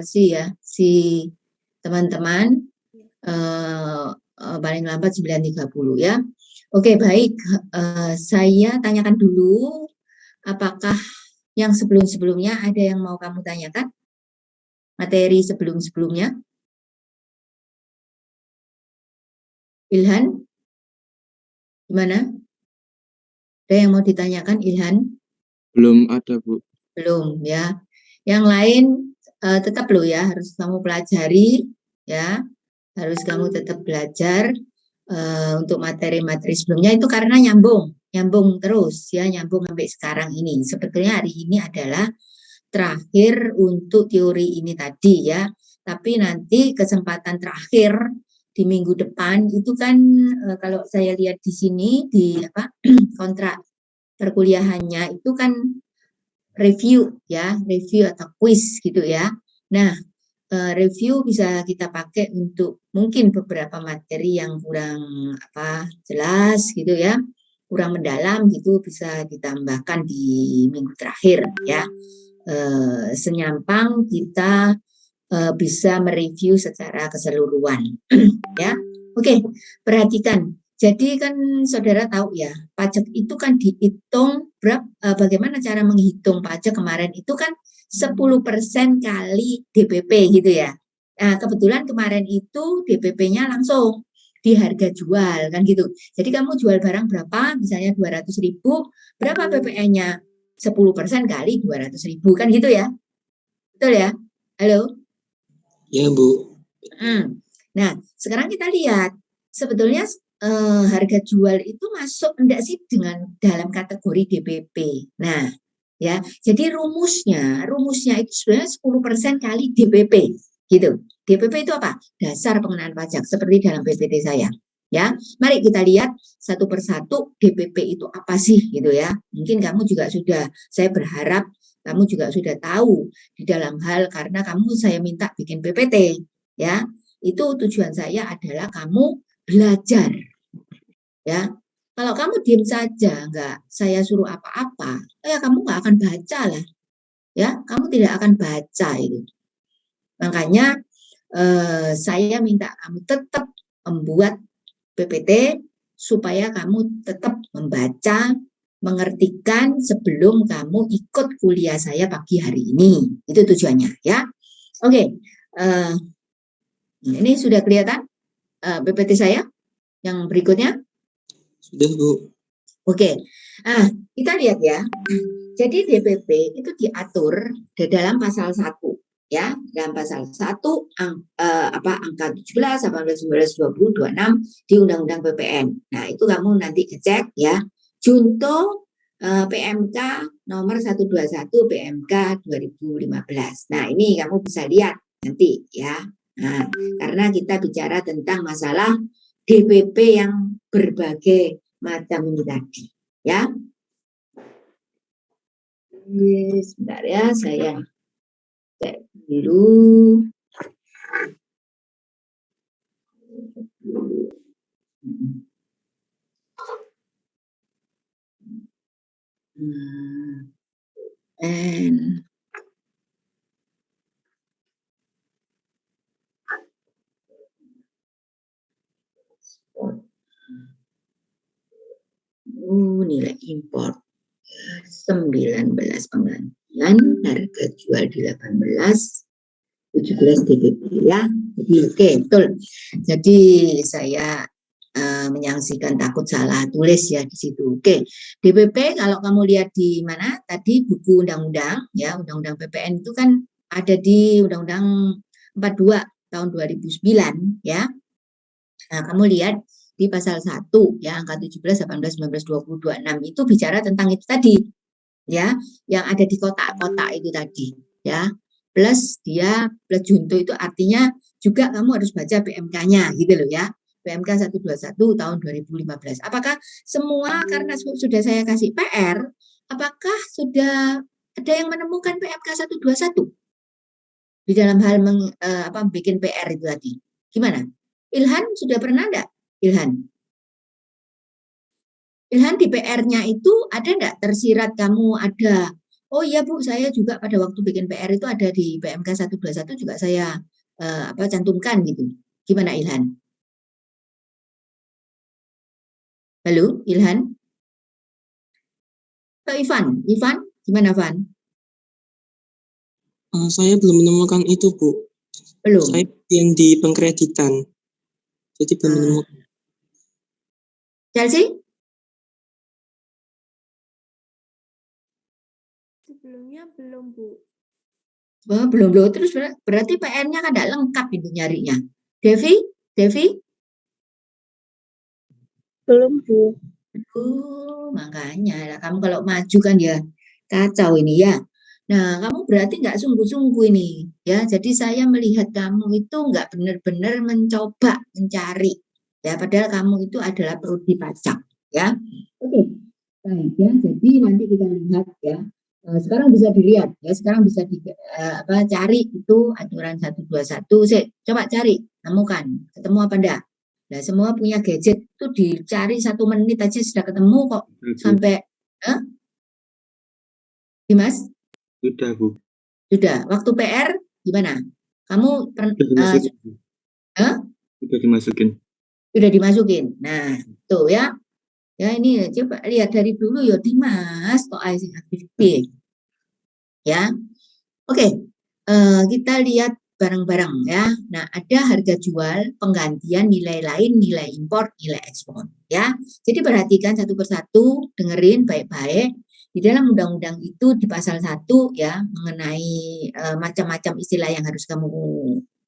si teman-teman paling lambat 9.30 ya. Oke, baik. Saya tanyakan dulu, apakah yang sebelum-sebelumnya ada yang mau kamu tanyakan? Materi sebelum-sebelumnya? Ilhan? Gimana? Ada yang mau ditanyakan, Ilhan? Belum ada, Bu. Belum, ya. Yang lain tetap loh ya, harus kamu pelajari, ya. Harus kamu tetap belajar untuk materi-materi sebelumnya itu karena nyambung terus ya, nyambung sampai sekarang ini. Sebetulnya hari ini adalah terakhir untuk teori ini tadi ya, tapi nanti kesempatan terakhir di minggu depan itu kan kalau saya lihat di sini di kontrak perkuliahannya itu kan review ya, review atau quiz gitu ya. Nah, review bisa kita pakai untuk mungkin beberapa materi yang kurang jelas gitu ya, kurang mendalam gitu, bisa ditambahkan di minggu terakhir ya. Senyampang kita bisa mereview secara keseluruhan ya. Oke, perhatikan. Jadi kan saudara tahu ya, pajak itu kan dihitung bagaimana cara menghitung pajak kemarin itu kan 10% kali DPP gitu ya. Nah, kebetulan kemarin itu DPP-nya langsung di harga jual kan gitu. Jadi kamu jual barang berapa, misalnya 200.000, berapa PPN-nya? 10% kali 200.000 kan gitu ya. Betul ya? Halo? Ya, Bu. Nah, sekarang kita lihat sebetulnya harga jual itu masuk enggak sih dengan dalam kategori DPP. Nah, ya. Jadi rumusnya itu sebenarnya 10% kali DPP gitu. DPP itu apa? Dasar pengenaan pajak seperti dalam PPT saya. Ya, mari kita lihat satu persatu DPP itu apa sih gitu ya. Mungkin kamu juga sudah, saya berharap kamu juga sudah tahu di dalam hal karena kamu saya minta bikin PPT ya. Itu tujuan saya adalah kamu belajar ya. Kalau kamu diam saja, enggak saya suruh apa-apa, ya kamu nggak akan baca lah, ya kamu tidak akan baca itu. Makanya saya minta kamu tetap membuat PPT supaya kamu tetap membaca, mengertikan sebelum kamu ikut kuliah saya pagi hari ini. Itu tujuannya ya. Oke, ini sudah kelihatan PPT saya yang berikutnya. Sudah, Bu. Oke, nah kita lihat ya. Jadi DPP itu diatur di dalam pasal 1 ya, dalam pasal 1 angka 17, 18, 19, 20, 26 di Undang-Undang PPN. Nah, itu kamu nanti cek ya. Junto PMK nomor 121 PMK 2015. Nah, ini kamu bisa lihat nanti ya. Nah, karena kita bicara tentang masalah DPP yang berbagai macam ini tadi ya. Sebentar ya, saya cek dulu. Nilai impor 19 penggantian, harga jual di 18, 17 DPP ya. Jadi oke, betul. Jadi saya menyaksikan takut salah tulis ya di situ. Oke, DPP kalau kamu lihat di mana tadi buku undang-undang ya, undang-undang PPN itu kan ada di Undang-Undang 42 tahun 2009 ya. Nah, kamu lihat di pasal 1 ya, angka 17, 18, 19, 20, 26 itu bicara tentang itu tadi ya, yang ada di kotak-kotak itu tadi ya. Plus dia plus junto itu artinya juga kamu harus baca PMK-nya gitu loh ya. PMK 121 tahun 2015. Apakah semua karena sudah saya kasih PR, apakah sudah ada yang menemukan PMK 121 di dalam hal bikin PR itu tadi? Gimana? Ilhan sudah pernah enggak? Ilhan di PR-nya itu ada enggak tersirat kamu ada Oh iya Bu, saya juga pada waktu bikin PR itu ada di PMK 121 juga saya cantumkan gitu. Gimana Ilhan? Halo, Ilhan? Atau Ivan? Ivan, gimana Van? Saya belum menemukan itu, Bu. Saya Belum. yang di pengkreditan, jadi belum Ah, menemukan. Chelsea? Sebelumnya belum, Bu. Oh, belum belum. Terus berarti PR-nya kan tidak lengkap itu nyarinya. Devi? Devi? Belum, Bu. Makanya lah, kamu kalau maju kan ya kacau ini ya. Nah, kamu berarti nggak sungguh-sungguh ini ya. Jadi saya melihat kamu itu nggak benar-benar mencoba mencari ya. Padahal kamu itu adalah prodi pajak ya. Oke, baik ya. Jadi nanti kita lihat ya. Sekarang bisa dilihat ya. Sekarang bisa cari itu aturan 121. Coba cari, temukan. Ketemu apa enggak? Nah, semua punya gadget itu dicari 1 menit aja sudah ketemu kok. Sampai, Dimas, Sudah, Bu. sudah. Waktu PR gimana? Kamu Sudah dimasukin, Bu. Sudah dimasukin. sudah dimasukin. Nah, tuh ya. Ya ini coba lihat dari dulu ya Dimas, kok sing aktif ya. Oke, kita lihat bareng-bareng ya. Nah, ada harga jual, penggantian nilai lain, nilai impor, nilai ekspor ya. Jadi perhatikan satu persatu, dengerin baik-baik. Di dalam undang-undang itu di pasal 1 ya mengenai macam-macam istilah yang harus kamu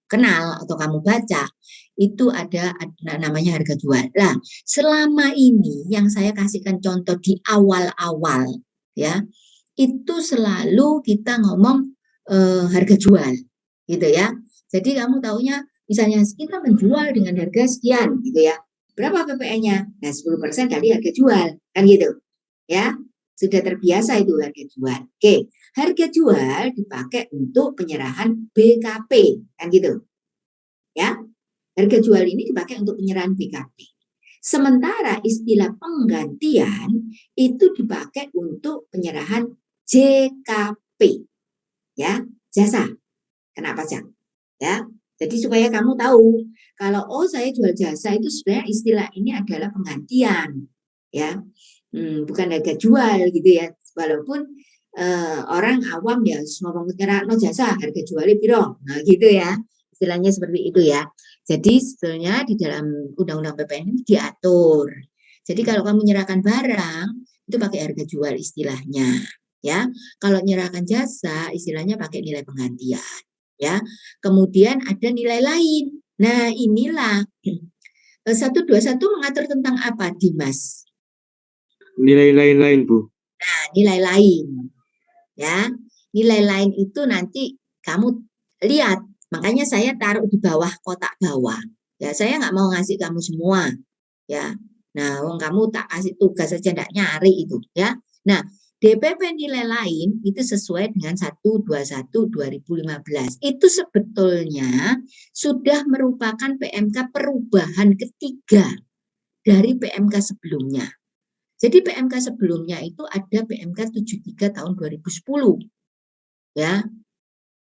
kenal atau kamu baca, itu ada namanya harga jual. Nah, selama ini yang saya kasihkan contoh di awal-awal ya, itu selalu kita ngomong harga jual gitu ya. Jadi kamu taunya misalnya kita menjual dengan harga sekian gitu ya. Berapa PPN-nya? Nah, 10% kali harga jual kan gitu. Ya. Sudah terbiasa itu harga jual. Oke, harga jual dipakai untuk penyerahan BKP kan gitu. Ya. Harga jual ini dipakai untuk penyerahan BKP. Sementara istilah penggantian itu dipakai untuk penyerahan JKP, ya, jasa kena pajak, ya. Jadi supaya kamu tahu kalau saya jual jasa itu sebenarnya istilah ini adalah penggantian, ya, bukan harga jual gitu ya. Walaupun orang awam ya ngomong no jasa harga jualnya piro, nah gitu ya, istilahnya seperti itu ya. Jadi sebetulnya di dalam undang-undang PPN ini diatur. Jadi kalau kamu menyerahkan barang itu pakai harga jual istilahnya, ya. Kalau menyerahkan jasa istilahnya pakai nilai penggantian, ya. Kemudian ada nilai lain. Nah, inilah 121 mengatur tentang apa, Dimas? Nilai lain-lain, Bu. Nah, nilai lain, ya. Nilai lain itu nanti kamu lihat. Makanya saya taruh di bawah kotak bawah. Ya, saya nggak mau ngasih kamu semua, ya. Nah, wong kamu tak kasih tugas saja enggak nyari itu, ya. Nah, DPP nilai lain itu sesuai dengan 121 2015. Itu sebetulnya sudah merupakan PMK perubahan ketiga dari PMK sebelumnya. Jadi PMK sebelumnya itu ada PMK 73 tahun 2010. Ya.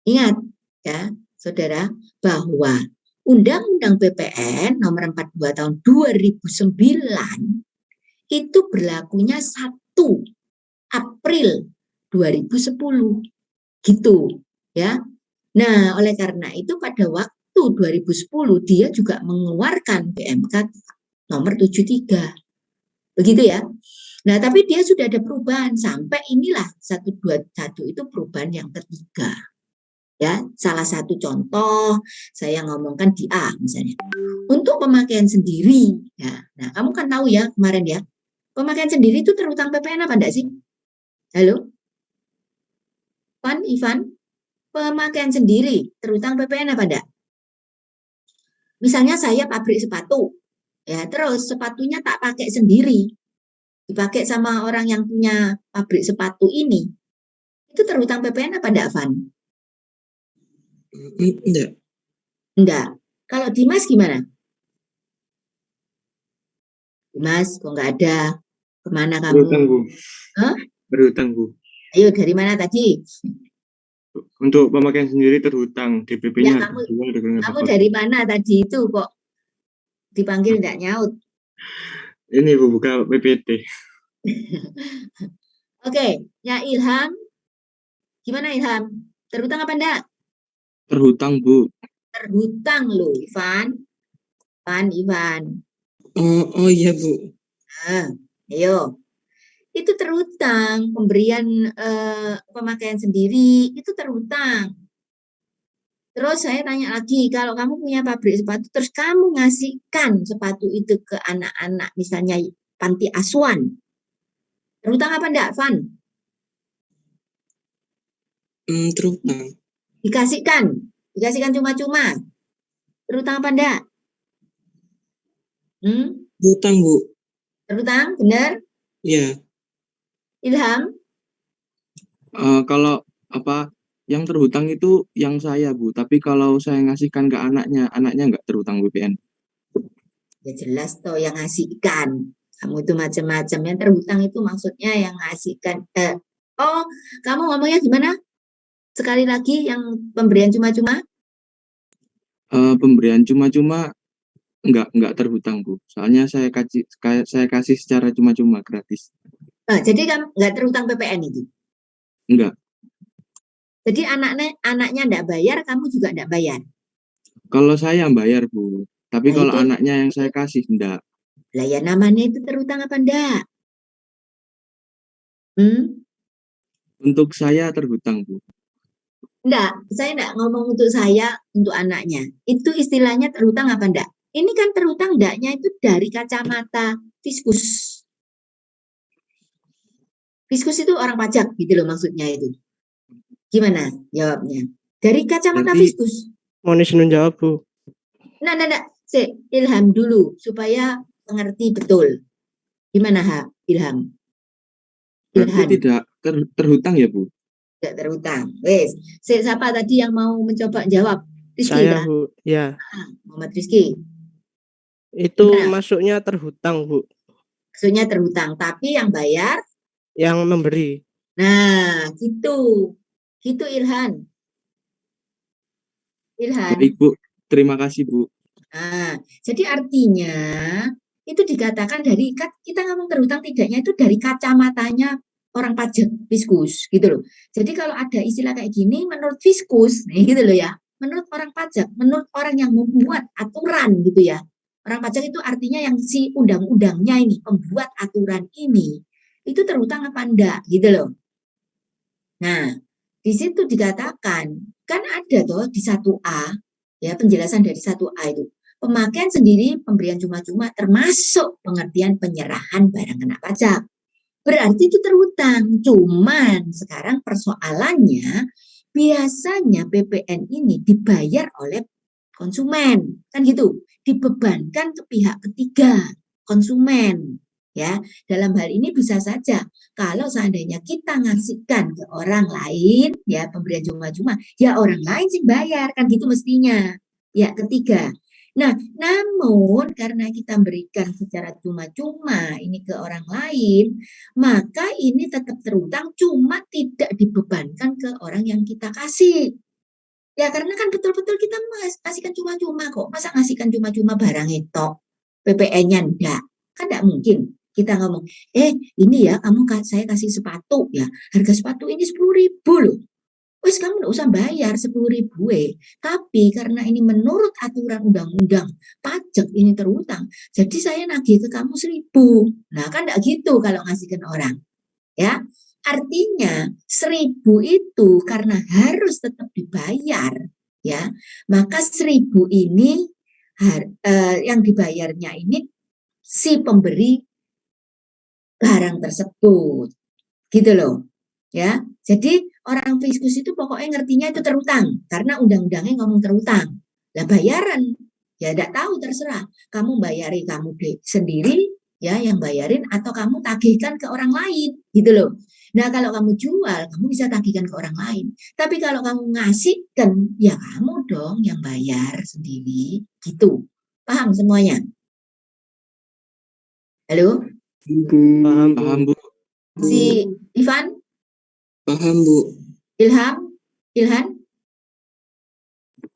Ingat ya, Saudara, bahwa Undang-Undang PPN nomor 42 tahun 2009 itu berlakunya 1 April 2010 gitu ya. Nah, oleh karena itu pada waktu 2010 dia juga mengeluarkan PMK nomor 73. Begitu ya. Nah, tapi dia sudah ada perubahan sampai inilah 121 itu perubahan yang ketiga. Ya, salah satu contoh saya ngomongkan di A misalnya. Untuk pemakaian sendiri, ya. Nah, kamu kan tahu ya kemarin ya, pemakaian sendiri itu terutang PPN apa enggak sih? Halo? Ivan, pemakaian sendiri terutang PPN apa enggak? Misalnya saya pabrik sepatu, ya, terus sepatunya tak pakai sendiri, dipakai sama orang yang punya pabrik sepatu ini, itu terutang PPN apa enggak, Van? Enggak. Enggak. Kalau Dimas gimana? Dimas, kok enggak ada? Kemana kamu? Berhutang, Bu. Hah? Berhutang, Bu. Ayo, dari mana tadi? Untuk pemakaian sendiri terhutang, Ya, DPP-nya kamu dari mana tadi itu kok dipanggil tidak nyaut? Ini Bu, buka PPT. Oke, ya Ilham. Gimana Ilham? Terhutang apa enggak? Terhutang, Bu. Terhutang loh, Ivan. Oh iya, Bu. Nah, ayo. Itu terhutang, pemberian pemakaian sendiri itu terhutang. Terus saya tanya lagi, kalau kamu punya pabrik sepatu, terus kamu ngasihkan sepatu itu ke anak-anak, misalnya panti asuhan, terhutang apa enggak, Van? Terhutang. Dikasihkan cuma-cuma, terhutang apa enggak? Hutang, Bu. Terhutang, benar? Iya. Ilham? Kalau apa yang terhutang itu yang saya, Bu. Tapi kalau saya ngasihkan ke anaknya nggak terhutang BPN. Ya jelas toh yang ngasihkan. Kamu itu macam-macam. Yang terhutang itu maksudnya yang ngasihkan. Oh, kamu ngomongnya gimana? Sekali lagi yang pemberian cuma-cuma? Pemberian cuma-cuma nggak terhutang, Bu. Soalnya saya kasih secara cuma-cuma gratis. Jadi kamu nggak terhutang PPN itu? Enggak. Jadi anaknya enggak bayar, kamu juga enggak bayar? Kalau saya bayar, Bu. Tapi Nah, kalau itu. anaknya yang saya kasih, enggak. Lah ya namanya itu terhutang apa enggak? Untuk saya terhutang, Bu. Enggak, saya enggak ngomong untuk saya, untuk anaknya. Itu istilahnya terhutang apa enggak? Ini kan terhutang enggaknya itu dari kacamata fiskus. Fiskus itu orang pajak gitu loh maksudnya itu. Gimana jawabnya? Dari kacamata Berarti fiskus. Monis nun jawab, Bu. Nah, Ilham dulu supaya mengerti betul. Gimana Ilham? berarti Ilham. tidak terhutang ya, Bu? Tidak terhutang. Wes, siapa tadi yang mau mencoba jawab? Rizky, Saya, Bu. Ya. Muhammad Rizky. Itu Gimana? masuknya terhutang, Bu. Maksudnya terhutang, tapi yang bayar? Yang memberi. Nah, gitu. Gitu Ilhan. Baik, Bu. Terima kasih, Bu. Nah, jadi artinya itu dikatakan dari kita ngomong terhutang tidaknya itu dari kacamatanya orang pajak fiskus gitu loh. Jadi kalau ada istilah kayak gini menurut fiskus nih gitu loh ya. Menurut orang pajak, menurut orang yang membuat aturan gitu ya. Orang pajak itu artinya yang si undang-undangnya ini, pembuat aturan ini itu terhutang apa enggak gitu loh. Nah, di situ dikatakan kan ada toh di 1A ya penjelasan dari 1A itu. Pemakaian sendiri, pemberian cuma-cuma termasuk pengertian penyerahan barang kena pajak. Berarti itu terhutang. Cuman sekarang persoalannya biasanya PPN ini dibayar oleh konsumen. Kan gitu. Dibebankan ke pihak ketiga, konsumen. Ya, dalam hal ini bisa saja kalau seandainya kita ngasihkan ke orang lain, ya pemberian cuma-cuma, ya orang lain sih bayar, kan gitu mestinya. Ya, ketiga. Nah, namun karena kita berikan secara cuma-cuma ini ke orang lain, maka ini tetap terhutang, cuma tidak dibebankan ke orang yang kita kasih. Ya, karena kan betul-betul kita ngasihkan cuma-cuma kok. Masa ngasihkan cuma-cuma barang itu, PPN-nya enggak. Kan enggak mungkin. Kita ngomong, ini ya, saya kasih sepatu ya. Harga sepatu ini 10.000 loh. Wes kamu nggak usah bayar 10.000 tapi karena ini menurut aturan undang-undang pajak ini terhutang, jadi saya nagih ke kamu 1.000. Nah kan nggak gitu kalau ngasihkan orang, ya. Artinya 1.000 itu karena harus tetap dibayar, ya. Maka 1.000 ini yang dibayarnya ini si pemberi barang tersebut, gitu loh. Ya, jadi orang fiskus itu pokoknya ngertinya itu terhutang karena undang-undangnya ngomong terhutang. Lah bayaran ya enggak tahu terserah. Kamu bayari kamu sendiri ya yang bayarin atau kamu tagihkan ke orang lain gitu loh. Nah, kalau kamu jual, kamu bisa tagihkan ke orang lain. Tapi kalau kamu ngasihkan, ya kamu dong yang bayar sendiri gitu. Paham semuanya? Halo? Paham, Bu. Paham, Bu. Si Ivan? Paham, Bu. Ilhan?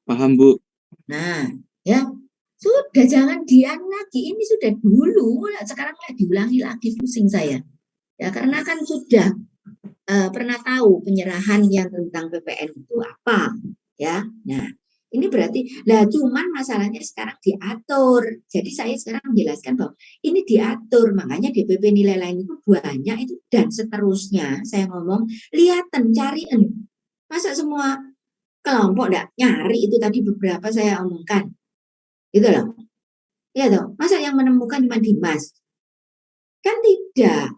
Paham, Bu. Nah, ya sudah jangan dian lagi. Ini sudah dulu, sekarang diulangi lagi pusing saya. Ya karena kan sudah pernah tahu penyerahan yang tentang PPN itu apa, ya. Nah, ini berarti, lah cuman masalahnya sekarang diatur. Jadi saya sekarang menjelaskan bahwa ini diatur, makanya DPP nilai lain itu banyak itu dan seterusnya. Saya ngomong, lihaten, cariin. Masa semua kelompok enggak nyari itu tadi beberapa saya omongkan. Gitu loh. Ya toh, masa yang menemukan cuma Dimas? Kan tidak.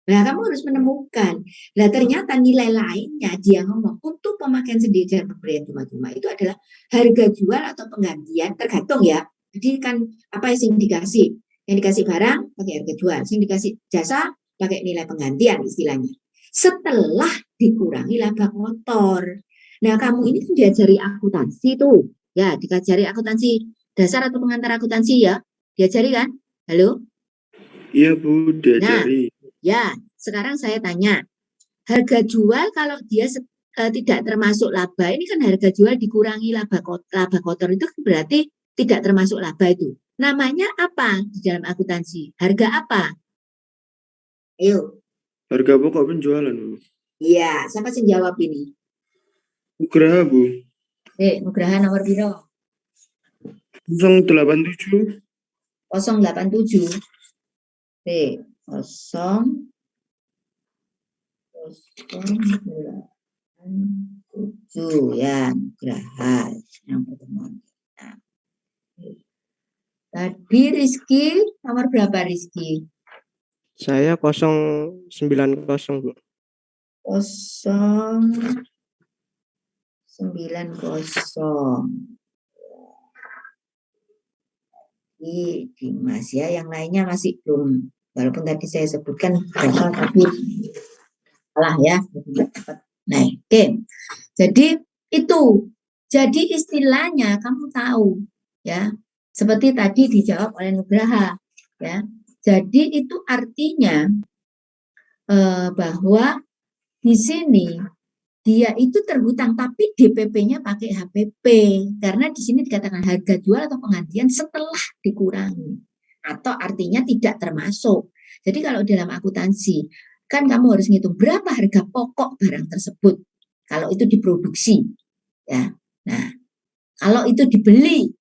Nah, kamu harus menemukan. Nah, ternyata nilai lainnya dia ngomong untuk pemakaian sendiri dan pemberian cuma-cuma itu adalah harga jual atau penggantian tergantung ya. Jadi kan apa yang dikasih? Yang dikasih barang pakai harga jual, yang dikasih jasa pakai nilai penggantian istilahnya. Setelah dikurangi laba kotor. Nah, kamu ini kan diajari akuntansi tuh. Ya, diajari akuntansi dasar atau pengantar akuntansi ya. Diajari kan? Halo? Iya, Bu, diajari. Ya, sekarang saya tanya, harga jual kalau dia tidak termasuk laba, ini kan harga jual dikurangi laba kotor itu berarti tidak termasuk laba itu. Namanya apa di dalam akuntansi? Harga apa? Ayo. Harga pokok penjualan, Bu. Iya, siapa sih jawab ini? Nugraha, Bu. Nugraha nomor biro? 087. 087. 087 ya, Nugraha yang pertemuan. Nah. Tadi Rizky nomor berapa Rizky? Saya 090, Bu. 090. Di Dimas ya, yang lainnya masih belum. Walaupun tadi saya sebutkan berapa tapi salah ya. Nah, oke. Jadi itu. Jadi istilahnya kamu tahu ya. Seperti tadi dijawab oleh Nugraha ya. Jadi itu artinya bahwa di sini dia itu terhutang tapi DPP-nya pakai HPP karena di sini dikatakan harga jual atau penggantian setelah dikurangi atau artinya tidak termasuk. Jadi kalau dalam akuntansi kan kamu harus ngitung berapa harga pokok barang tersebut kalau itu diproduksi ya. Nah, kalau itu dibeli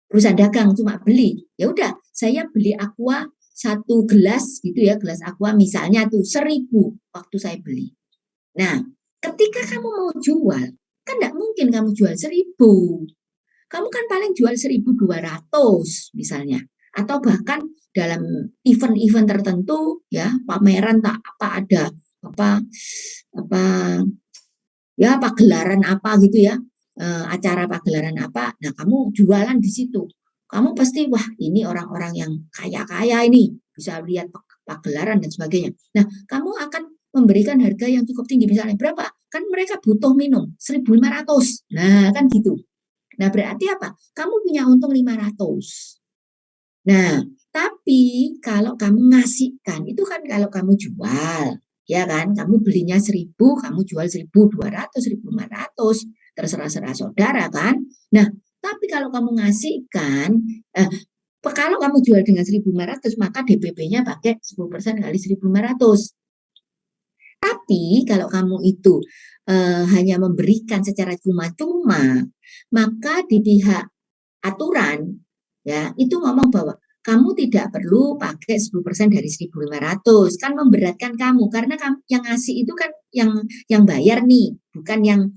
perusahaan dagang cuma beli, ya udah saya beli aqua 1 gelas gitu ya, gelas aqua misalnya tuh 1.000 waktu saya beli. Nah, ketika kamu mau jual, kan tidak mungkin kamu jual 1.000. Kamu kan paling jual 1.200 misalnya. Atau bahkan dalam event-event tertentu ya, pameran tak apa ada apa pagelaran apa gitu ya. Acara pagelaran apa. Nah, kamu jualan di situ. Kamu pasti wah, ini orang-orang yang kaya-kaya ini, bisa lihat pagelaran dan sebagainya. Nah, kamu akan memberikan harga yang cukup tinggi, misalnya berapa? Kan mereka butuh minum 1.500. Nah, kan gitu. Nah, berarti apa? Kamu punya untung 500. Nah, tapi kalau kamu ngasihkan, itu kan kalau kamu jual, ya kan? Kamu belinya 1.000, kamu jual 1.200, 1.500, terserah saudara kan? Nah, tapi kalau kamu ngasihkan, kalau kamu jual dengan 1.500, maka DPP-nya pakai 10% kali 1.500. Tapi kalau kamu itu hanya memberikan secara cuma-cuma, maka di pihak aturan ya itu ngomong bahwa kamu tidak perlu pakai 10% dari 1.500, kan memberatkan kamu karena kamu yang ngasih itu kan yang bayar nih, bukan yang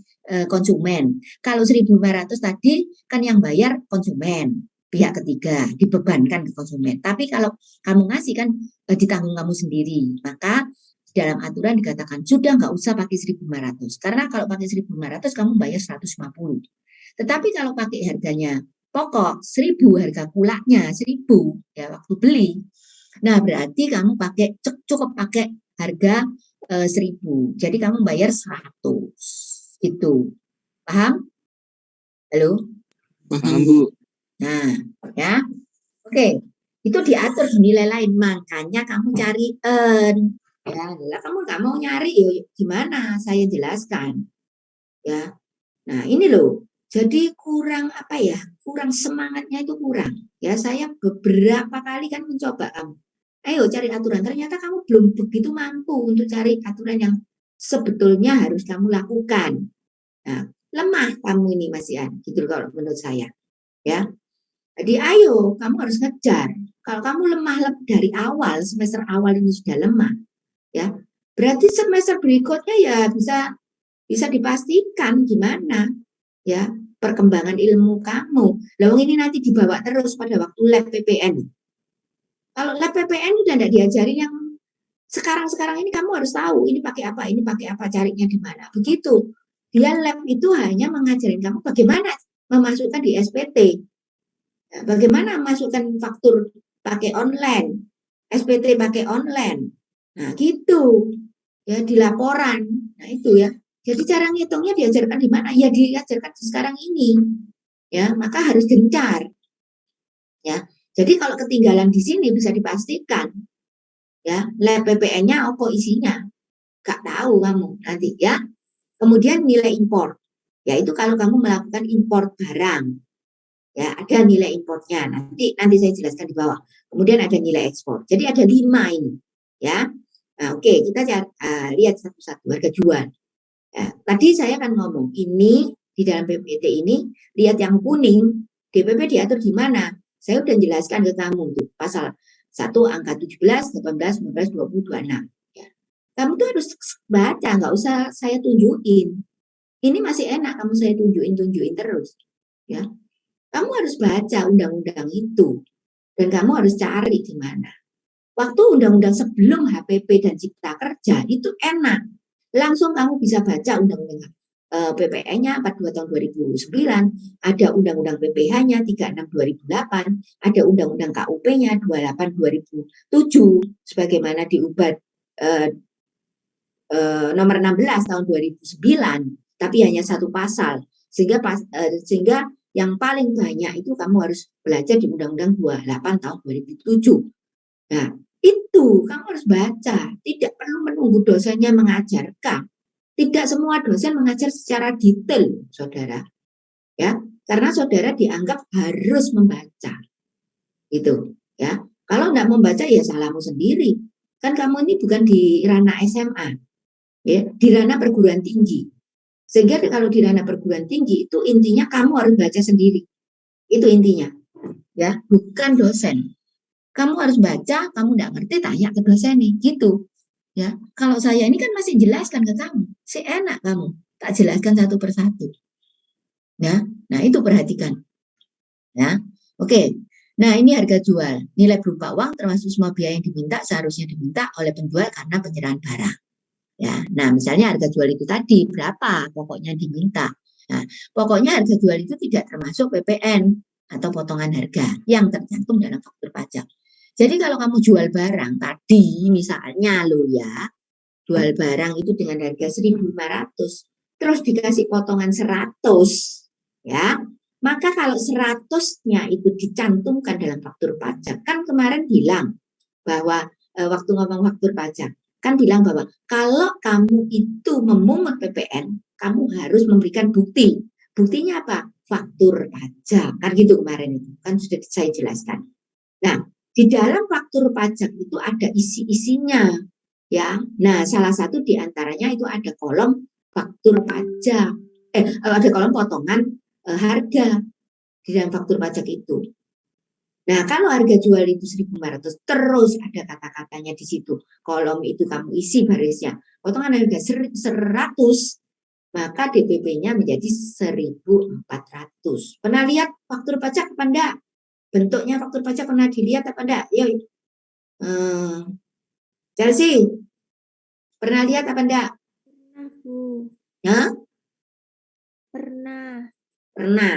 konsumen. Kalau 1.500 tadi kan yang bayar konsumen, pihak ketiga dibebankan ke konsumen. Tapi kalau kamu ngasih kan ditanggung kamu sendiri, maka dalam aturan dikatakan sudah nggak usah pakai 1.500 karena kalau pakai 1.500 kamu bayar 150. Tetapi kalau pakai harganya pokok 1.000, harga kulaknya 1.000 ya waktu beli. Nah, berarti kamu cukup pakai harga 1.000. Jadi kamu bayar 100. Itu. Paham? Halo? Paham, Bu. Nah, ya. Oke. Itu diatur di nilai lain, makanya kamu cari Ya, lah kamu nggak mau nyari, ya gimana? Saya jelaskan. Ya, nah ini loh. Jadi kurang apa ya? Kurang semangatnya itu kurang. Ya, saya beberapa kali kan mencoba kamu. Ayo cari aturan. Ternyata kamu belum begitu mampu untuk cari aturan yang sebetulnya harus kamu lakukan. Nah, lemah kamu ini Mas Ian, gitu loh kalau menurut saya. Ya, jadi ayo kamu harus ngejar. Kalau kamu lemah dari awal, semester awal ini sudah lemah, ya berarti semester berikutnya ya bisa dipastikan gimana ya perkembangan ilmu kamu. Lalu ini nanti dibawa terus pada waktu lab PPN. Kalau lab PPN udah tidak diajari yang sekarang ini kamu harus tahu ini pakai apa, carinya di mana. Begitu. Dia lab itu hanya mengajarin kamu bagaimana memasukkan di SPT. Ya, bagaimana memasukkan faktur pakai online, SPT pakai online. Nah, gitu. Ya, di laporan. Nah, itu ya. Jadi cara ngitungnya diajarkan di mana? Ya diajarkan sekarang ini. Ya, maka harus gencar. Ya. Jadi kalau ketinggalan di sini bisa dipastikan. Ya, lab PPN-nya apa isinya? Gak tahu kamu nanti ya. Kemudian nilai impor. Yaitu kalau kamu melakukan impor barang. Ya, ada nilai importnya. Nanti saya jelaskan di bawah. Kemudian ada nilai ekspor. Jadi ada 5 ini. Ya. Nah, oke, kita lihat satu-satu harga jual. Ya, tadi saya kan ngomong ini di dalam PPT ini lihat yang kuning DPP diatur di mana? Saya udah jelaskan ke kamu tuh pasal 1 angka 17, 18, 19, 20, 26. Ya. Kamu tuh harus baca, nggak usah saya tunjukin. Ini masih enak kamu saya tunjukin terus. Ya. Kamu harus baca undang-undang itu dan kamu harus cari di mana. Waktu undang-undang sebelum HPP dan Cipta Kerja itu enak. Langsung kamu bisa baca undang-undang PPN-nya 42 tahun 2009, ada undang-undang PPH-nya 36 2008, ada undang-undang KUP-nya 28 2007 sebagaimana diubah nomor 16 tahun 2009, tapi hanya satu pasal. Sehingga yang paling banyak itu kamu harus belajar di Undang-Undang 28 tahun 2007. Nah, itu kamu harus baca, tidak perlu menunggu dosennya mengajarkan. Tidak semua dosen mengajar secara detail, saudara. Ya, karena saudara dianggap harus membaca. Gitu, ya. Kalau enggak membaca ya salahmu sendiri. Kan kamu ini bukan di ranah SMA, ya, di ranah perguruan tinggi. Sehingga kalau di ranah perguruan tinggi itu intinya kamu harus baca sendiri. Itu intinya. Ya, bukan dosen. Kamu harus baca, kamu enggak ngerti tanya ke dosen nih, gitu. Ya, kalau saya ini kan masih jelaskan ke kamu, enak kamu, tak jelaskan satu persatu. Ya, nah itu perhatikan. Ya, oke. Nah ini harga jual, nilai berupa uang termasuk semua biaya yang diminta seharusnya diminta oleh penjual karena penyerahan barang. Ya, nah misalnya harga jual itu tadi berapa pokoknya diminta. Nah, pokoknya harga jual itu tidak termasuk PPN atau potongan harga yang tercantum dalam faktur pajak. Jadi kalau kamu jual barang tadi misalnya lo ya, jual barang itu dengan harga 1.500 terus dikasih potongan 100 ya, maka kalau 100-nya itu dicantumkan dalam faktur pajak, kan kemarin bilang bahwa waktu ngomong faktur pajak kan bilang bahwa kalau kamu itu memungut PPN kamu harus memberikan bukti. Buktinya apa? Faktur pajak, kan gitu kemarin itu kan sudah saya jelaskan. Nah, di dalam faktur pajak itu ada isi-isinya, ya. Nah, salah satu diantaranya itu ada kolom faktur pajak, ada kolom potongan harga di dalam faktur pajak itu. Nah, kalau harga jual itu 1.500 terus ada kata-katanya di situ, kolom itu kamu isi barisnya, potongan harga 100, maka DPP-nya menjadi 1.400. Pernah lihat faktur pajak apa enggak? Bentuknya faktur pajak pernah dilihat apa enggak? Yuk. Chelsea, pernah lihat apa enggak? Pernah, Bu. Hah? Pernah. Pernah.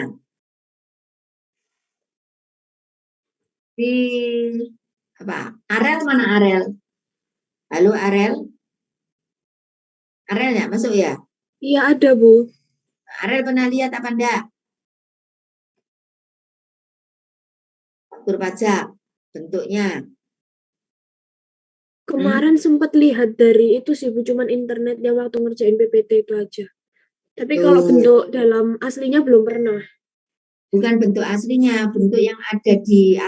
Di apa? Arel mana Arel? Halo Arel? Arel ya masuk ya? Iya ada, Bu. Arel pernah lihat apa enggak? Faktur pajak bentuknya. Kemarin sempat lihat dari itu sih Bu, cuman internetnya waktu ngerjain PPT itu aja. Tapi kalau Tuh, bentuk dalam aslinya belum pernah. bukan bentuk aslinya, bentuk yang ada di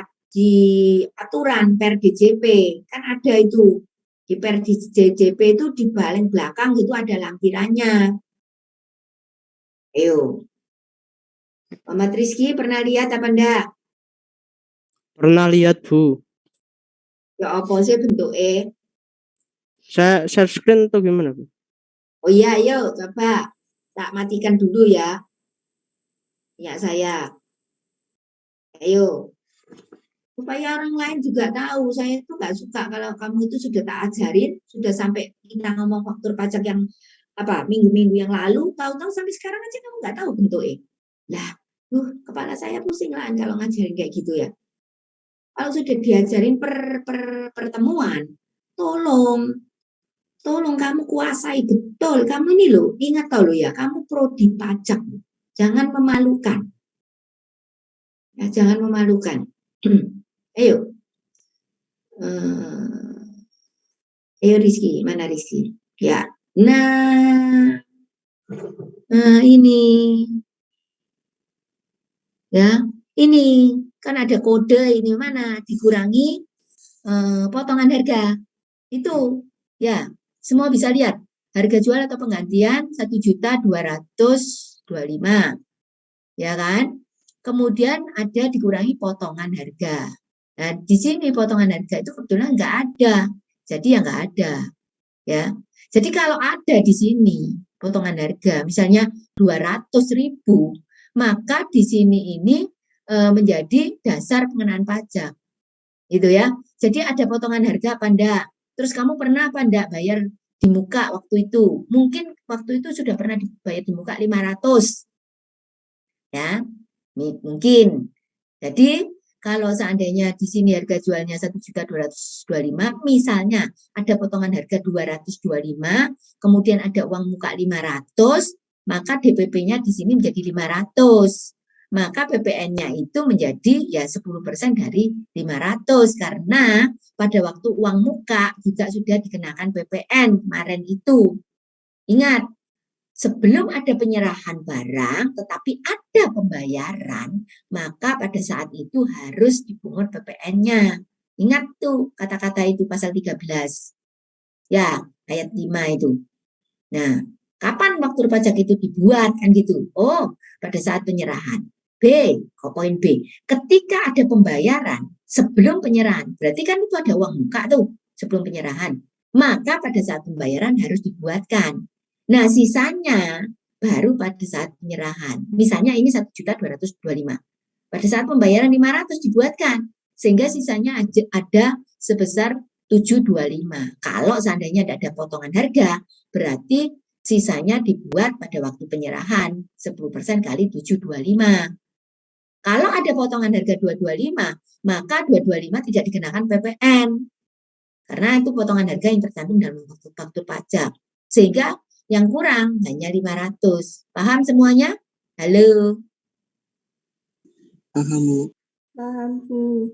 aturan per DJP. Kan ada itu. Di per DJP itu di paling belakang itu ada lampirannya. Ayo. Muhammad Rizky pernah lihat apa enggak? Pernah lihat Bu. Ya apa sih bentuknya? Saya share screen atau gimana Bu? Oh iya, ayo coba tak matikan dulu ya. Ya saya. Ayo. Supaya orang lain juga tahu. Saya itu nggak suka kalau kamu itu sudah tak ajarin, sudah sampai kita ngomong faktur pajak yang apa minggu-minggu yang lalu, tahu-tahu sampai sekarang aja kamu nggak tahu bentuknya. Lah, kepala saya pusing lah kalau ngajarin kayak gitu ya. Kalau sudah diajarin per pertemuan, tolong kamu kuasai betul. Kamu ini loh, ingat tau loh ya, kamu prodi pajak. Jangan memalukan. Ya, jangan memalukan. Ayo. Ayo Rizky, mana Rizky? Ya. Nah, ini. Ya, ini kan ada kode ini mana dikurangi potongan harga. Itu ya, semua bisa lihat. Harga jual atau penggantian 1.225.000, ya kan? Kemudian ada dikurangi potongan harga. Nah, di sini potongan harga itu kebetulan nggak ada, jadi ya nggak ada, ya. Jadi kalau ada di sini potongan harga, misalnya 200.000, maka di sini ini menjadi dasar pengenaan pajak, gitu ya. Jadi ada potongan harga apa enggak? Terus kamu pernah apa enggak bayar di muka waktu itu? Mungkin waktu itu sudah pernah dibayar di muka 500. Ya, mungkin. Jadi kalau seandainya di sini harga jualnya 1.225.000, misalnya ada potongan harga 225, kemudian ada uang muka 500, maka DPP-nya di sini menjadi 500. Maka PPN-nya itu menjadi ya 10% dari 500 karena pada waktu uang muka juga sudah dikenakan PPN kemarin itu. Ingat, sebelum ada penyerahan barang tetapi ada pembayaran, maka pada saat itu harus dipungut PPN-nya. Ingat tuh kata-kata itu pasal 13. Ya, ayat 5 itu. Nah, kapan faktur pajak itu dibuat kan gitu? Oh, pada saat penyerahan. Poin B, ketika ada pembayaran sebelum penyerahan, berarti kan itu ada uang muka tuh sebelum penyerahan. Maka pada saat pembayaran harus dibuatkan. Nah, sisanya baru pada saat penyerahan. Misalnya ini 1.225.000. Pada saat pembayaran 500 dibuatkan. Sehingga sisanya ada sebesar 725. Kalau seandainya tidak ada potongan harga, berarti sisanya dibuat pada waktu penyerahan 10% kali 725. Kalau ada potongan harga 225, maka 225 tidak dikenakan PPN. Karena itu potongan harga yang tercantum dalam faktur pajak. Sehingga yang kurang hanya 500. Paham semuanya? Halo? Paham Bu. Paham Bu.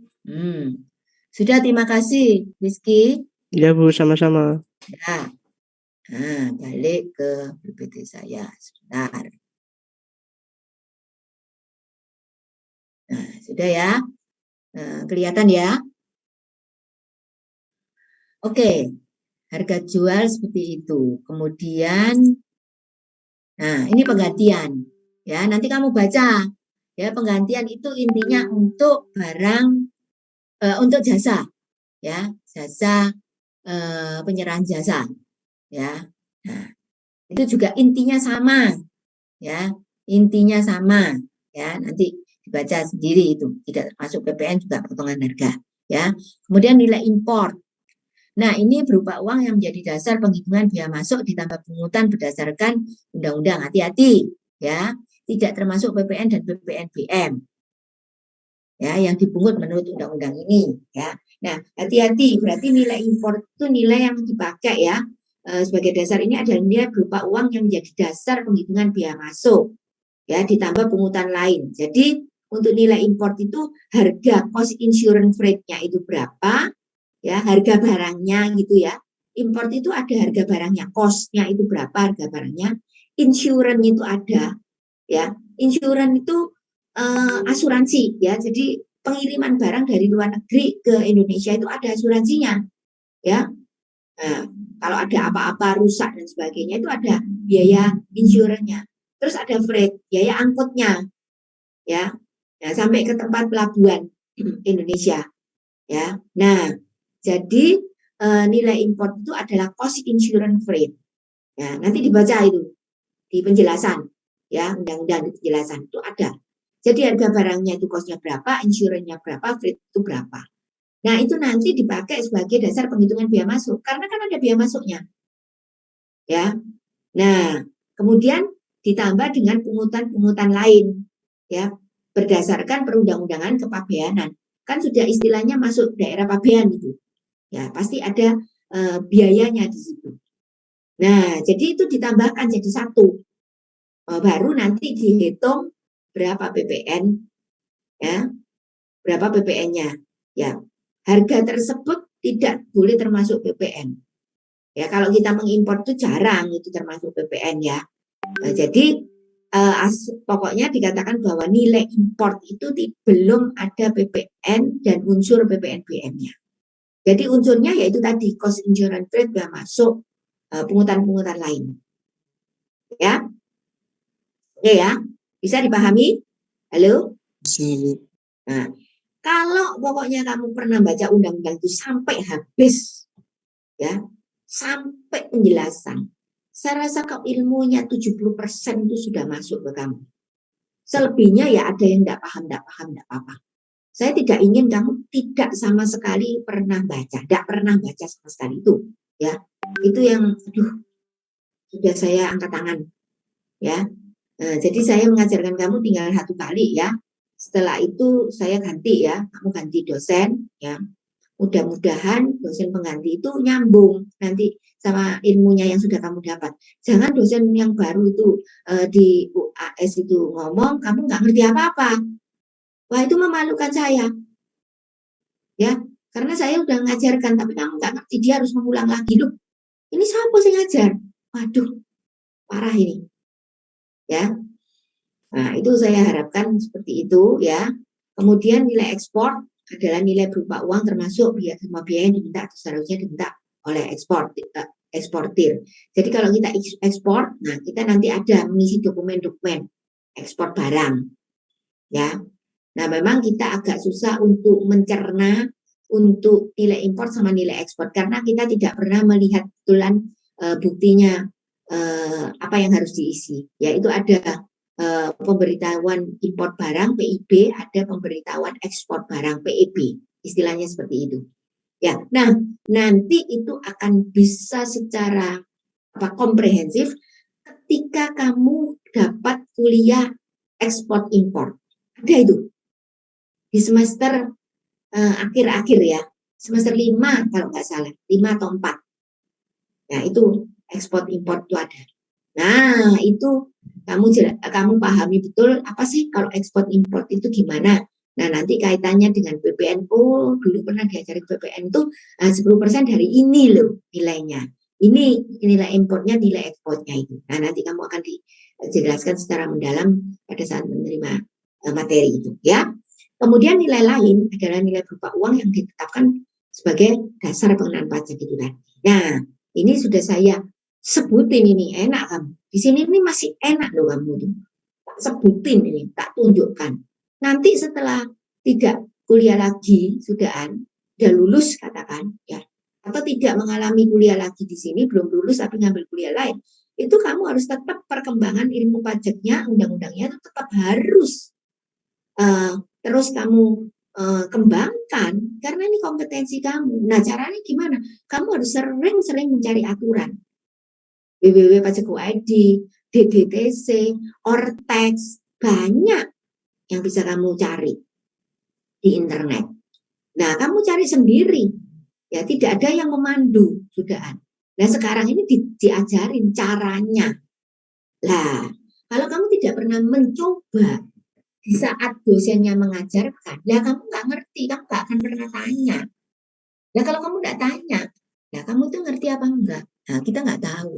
Sudah, terima kasih Rizky. Ya Bu, sama-sama. Ya. Nah, balik ke PPT saya sebentar. Nah, sudah ya. Kelihatan ya. Oke, harga jual seperti itu. Kemudian, nah ini penggantian. Ya, nanti kamu baca. Ya, penggantian itu intinya untuk barang, untuk jasa. Ya, jasa, penyerahan jasa. Ya, nah itu juga intinya sama. Ya, intinya sama. Ya, nanti dibaca sendiri itu. Tidak masuk PPN juga potongan harga. Ya, kemudian nilai impor. Nah, ini berupa uang yang menjadi dasar penghitungan biaya masuk ditambah pungutan berdasarkan undang-undang. Hati-hati, ya. Tidak termasuk PPN dan PPNBM. Ya, yang dipungut menurut undang-undang ini, ya. Nah, hati-hati, berarti nilai impor itu nilai yang dipakai ya. Sebagai dasar ini adalah nilai berupa uang yang menjadi dasar penghitungan biaya masuk. Ya, ditambah pungutan lain. Jadi, untuk nilai impor itu harga cost insurance rate-nya itu berapa? ya, harga barangnya gitu ya. Import itu ada harga barangnya, cost-nya itu berapa harga barangnya, insurance itu ada, ya. Insurance itu asuransi, ya. Jadi pengiriman barang dari luar negeri ke Indonesia itu ada asuransinya, ya. Nah, kalau ada apa-apa rusak dan sebagainya itu ada biaya insurance-nya. Terus ada freight, biaya angkutnya, ya. Nah, sampai ke tempat pelabuhan Indonesia, ya. Nah, jadi nilai import itu adalah cost insurance freight. Ya, nanti dibaca itu di penjelasan, ya, undang-undang di penjelasan itu ada. Jadi harga barangnya itu costnya berapa, insurance-nya berapa, freight itu berapa. Nah, itu nanti dipakai sebagai dasar penghitungan biaya masuk, karena kan ada biaya masuknya, ya. Nah, kemudian ditambah dengan pungutan-pungutan lain, ya, berdasarkan perundang-undangan kepabeanan. Kan sudah istilahnya masuk daerah pabean itu. Ya, pasti ada biayanya di situ. Nah, jadi itu ditambahkan jadi satu. Baru nanti dihitung berapa PPN, ya, berapa PPN-nya. Ya, harga tersebut tidak boleh termasuk PPN. Ya, kalau kita mengimpor itu jarang itu termasuk PPN ya. Nah, jadi pokoknya dikatakan bahwa nilai import itu belum ada PPN dan unsur PPNBM-nya. Jadi unsurnya yaitu tadi cost insurance rate sudah masuk pungutan-pungutan lain. Ya. Oke ya. Bisa dipahami? Halo? Nah, kalau pokoknya kamu pernah baca undang-undang itu sampai habis, ya, sampai penjelasan, saya rasa kalau ilmunya 70% itu sudah masuk ke kamu. Selebihnya ya ada yang tidak paham, tidak apa-apa. Saya tidak ingin kamu tidak sama sekali pernah baca, tidak pernah baca sama sekali itu, ya. Itu yang, sudah saya angkat tangan, ya. Nah, jadi saya mengajarkan kamu tinggal 1 kali, ya. Setelah itu saya ganti, ya, kamu ganti dosen, ya. Mudah-mudahan dosen pengganti itu nyambung nanti sama ilmunya yang sudah kamu dapat. Jangan dosen yang baru itu di UAS itu ngomong, kamu nggak ngerti apa-apa. Wah, itu memalukan saya. Ya, karena saya udah ngajarkan, tapi kamu nggak ngerti, dia harus mengulang lagi. Loh, ini siapa sih ngajar? Waduh, parah ini. Ya, nah itu saya harapkan seperti itu ya. Kemudian nilai ekspor adalah nilai berupa uang termasuk semua biaya yang diminta atau seharusnya diminta oleh eksportir. Jadi kalau kita ekspor, nah kita nanti ada mengisi dokumen-dokumen ekspor barang. Ya. Nah, memang kita agak susah untuk mencerna untuk nilai impor sama nilai ekspor karena kita tidak pernah melihat betulan buktinya apa yang harus diisi. Yaitu ada pemberitahuan impor barang PIB, ada pemberitahuan ekspor barang PEB. Istilahnya seperti itu. Ya, nah nanti itu akan bisa secara komprehensif ketika kamu dapat kuliah ekspor impor. Ada itu di semester akhir-akhir ya, semester 5 kalau nggak salah, 5 atau 4. Nah, itu ekspor impor itu ada. Nah, itu kamu pahami betul apa sih kalau ekspor impor itu gimana. Nah, nanti kaitannya dengan PPN. Oh, dulu pernah diajarin PPN itu 10% dari ini loh nilainya. Ini nilai importnya, nilai ekspornya itu. Nah, nanti kamu akan dijelaskan secara mendalam pada saat menerima materi itu ya. Kemudian nilai lain adalah nilai berupa uang yang ditetapkan sebagai dasar pengenaan pajak itu tadi. Nah, ini sudah saya sebutin ini, enak kamu. Di sini ini masih enak loh kamu tuh. Tak sebutin ini, tak tunjukkan. Nanti setelah tidak kuliah lagi, sudah lulus katakan, ya, atau tidak mengalami kuliah lagi di sini, belum lulus tapi ngambil kuliah lain, itu kamu harus tetap perkembangan ilmu pajaknya, undang-undangnya itu tetap harus terus kamu kembangkan karena ini kompetensi kamu. Nah, caranya gimana? Kamu harus sering-sering mencari aturan. www.pajak.id, DDTC, Ortex, banyak yang bisa kamu cari di internet. Nah, kamu cari sendiri. Ya, tidak ada yang memandu, sudah. Nah, sekarang ini diajarin caranya. Lah, kalau kamu tidak pernah mencoba di saat dosennya mengajarkan, lah kamu nggak ngerti, kamu nggak akan pernah tanya. Nah, kalau kamu nggak tanya, nah kamu tuh ngerti apa enggak? Nah, kita nggak tahu.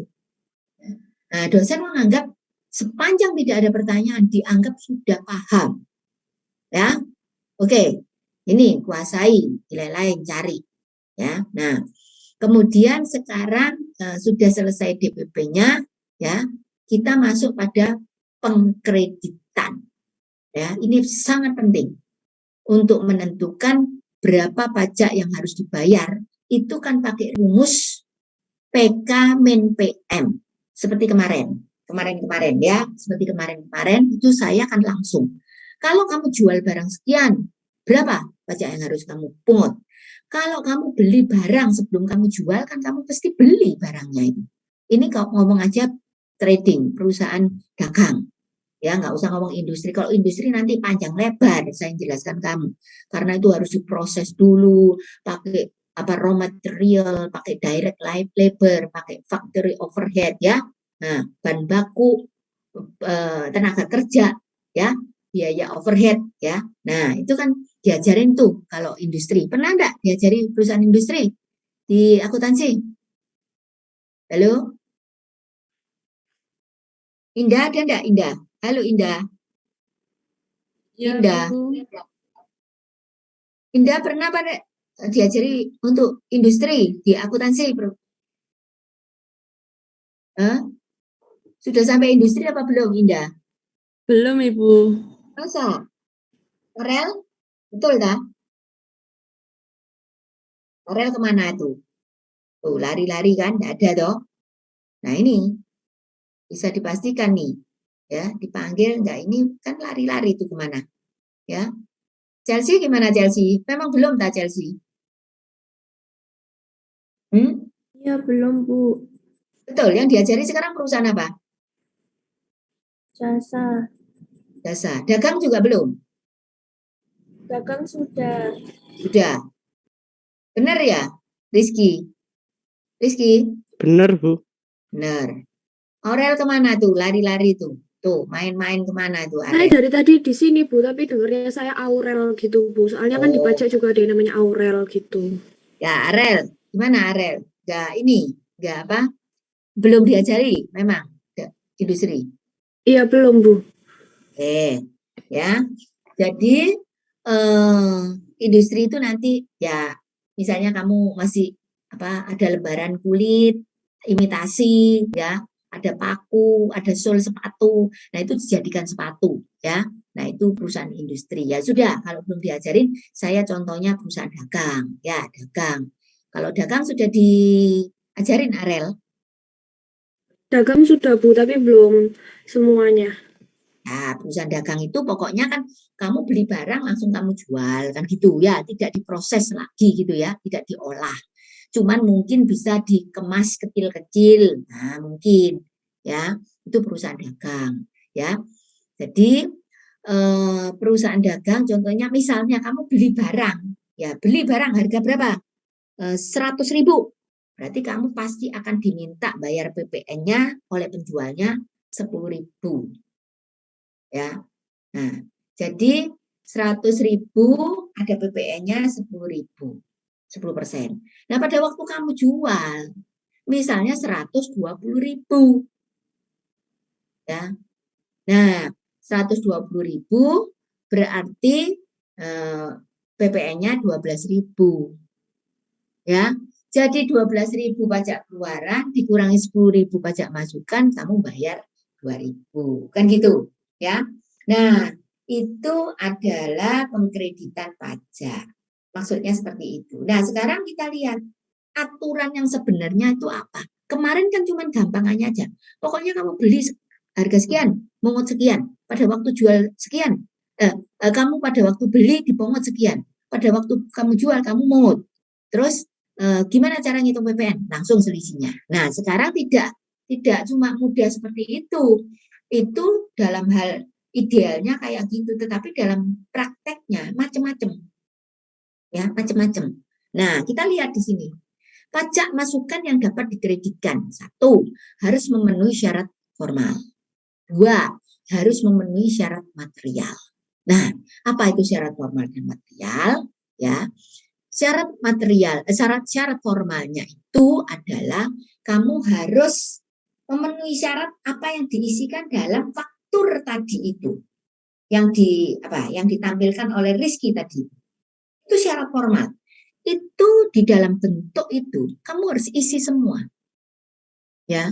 Nah, dosen menganggap sepanjang tidak ada pertanyaan dianggap sudah paham. Ya, oke. Ini kuasai, nilai lain cari. Ya, nah kemudian sekarang sudah selesai DPP-nya, ya kita masuk pada pengkreditan. Ya, ini sangat penting untuk menentukan berapa pajak yang harus dibayar. Itu kan pakai rumus PK min PM seperti kemarin ya, seperti kemarin itu saya kan langsung. Kalau kamu jual barang sekian, berapa pajak yang harus kamu pungut? Kalau kamu beli barang sebelum kamu jual, kan kamu pasti beli barangnya itu. Ini kalau ngomong aja trading, perusahaan dagang. Ya, nggak usah ngomong industri. Kalau industri nanti panjang lebar, saya jelaskan kamu. Karena itu harus diproses dulu, pakai raw material, pakai direct labor, pakai factory overhead ya. Nah, bahan baku, tenaga kerja ya, biaya overhead ya. Nah, itu kan diajarin tuh kalau industri. Pernah enggak diajari perusahaan industri di akuntansi? Halo? Indah ada enggak, Indah? Halo Indah. Ya, Indah. Bu. Indah pernah pada diajari untuk industri di akuntansi, Bro? Sudah sampai industri apa belum, Indah? Belum, Ibu. Masa? Orel? Betul tak? Orel kemana tuh? Tuh, lari-lari kan? Nggak ada toh? Nah ini, bisa dipastikan nih. Ya, dipanggil nggak ini kan lari-lari tuh kemana? Ya, Chelsea gimana Chelsea? Memang belum tak Chelsea? Ya, belum, Bu. Betul, yang diajari sekarang perusahaan apa? Jasa. Jasa. Dagang juga belum? Dagang sudah. Sudah. Benar ya, Rizky? Rizky? Bener, Bu. Benar. Aurel kemana tuh? Lari-lari tuh. Tuh, main-main kemana tuh Saya Aurel? dari tadi di sini, Bu, tapi dengarnya saya Aurel gitu, Bu. Soalnya kan di Oh. pajak juga ada yang namanya Aurel gitu. Ya, Arel. Gimana Arel? Nggak apa? Belum diajari memang industri. Iya, belum, Bu. Ya. Jadi industri itu nanti ya misalnya kamu masih ada lembaran kulit, imitasi ya, ada paku, ada sol sepatu. Nah, itu dijadikan sepatu ya. Nah, itu perusahaan industri. Ya sudah, kalau belum diajarin, saya contohnya perusahaan dagang. Ya, dagang. Kalau dagang sudah diajarin Arel. Dagang sudah, Bu, tapi belum semuanya. Nah, perusahaan dagang itu pokoknya kan kamu beli barang langsung kamu jual kan gitu ya, tidak diproses lagi gitu ya, tidak diolah. Cuman mungkin bisa dikemas kecil-kecil. Nah, mungkin ya, itu perusahaan dagang ya. Jadi perusahaan dagang contohnya misalnya kamu beli barang, ya beli barang harga berapa? 100.000. Berarti kamu pasti akan diminta bayar PPN-nya oleh penjualnya 10.000. Ya. Nah, jadi 100.000 ada PPN-nya 10.000. 10%. Nah, pada waktu kamu jual, misalnya 120.000. Ya. Nah, 120.000 berarti PPN-nya 12.000. Ya. Jadi 12.000 pajak keluaran dikurangi 10.000 pajak masukan, kamu bayar 2.000. Kan gitu. Ya, nah itu adalah pengkreditan pajak. Maksudnya seperti itu. Nah sekarang kita lihat aturan yang sebenarnya itu apa. Kemarin kan cuma gampangannya aja. Pokoknya kamu beli harga sekian, mungut sekian. Pada waktu jual sekian, kamu pada waktu beli dipungut sekian. Pada waktu kamu jual kamu mungut. Terus gimana cara ngitung PPN? Langsung selisihnya. Nah sekarang tidak cuma mudah seperti itu. Itu dalam hal idealnya kayak gitu, tetapi dalam prakteknya macam-macam. Ya, macam-macam. Nah, kita lihat di sini. Pajak masukan yang dapat dikreditkan. 1, harus memenuhi syarat formal. 2, harus memenuhi syarat material. Nah, apa itu syarat formal dan material? Ya. Syarat material, syarat formalnya itu adalah kamu harus memenuhi syarat apa yang diisikan dalam faktur tadi itu, yang ditampilkan oleh Rizky tadi. Itu syarat formal. Itu di dalam bentuk itu kamu harus isi semua. Ya.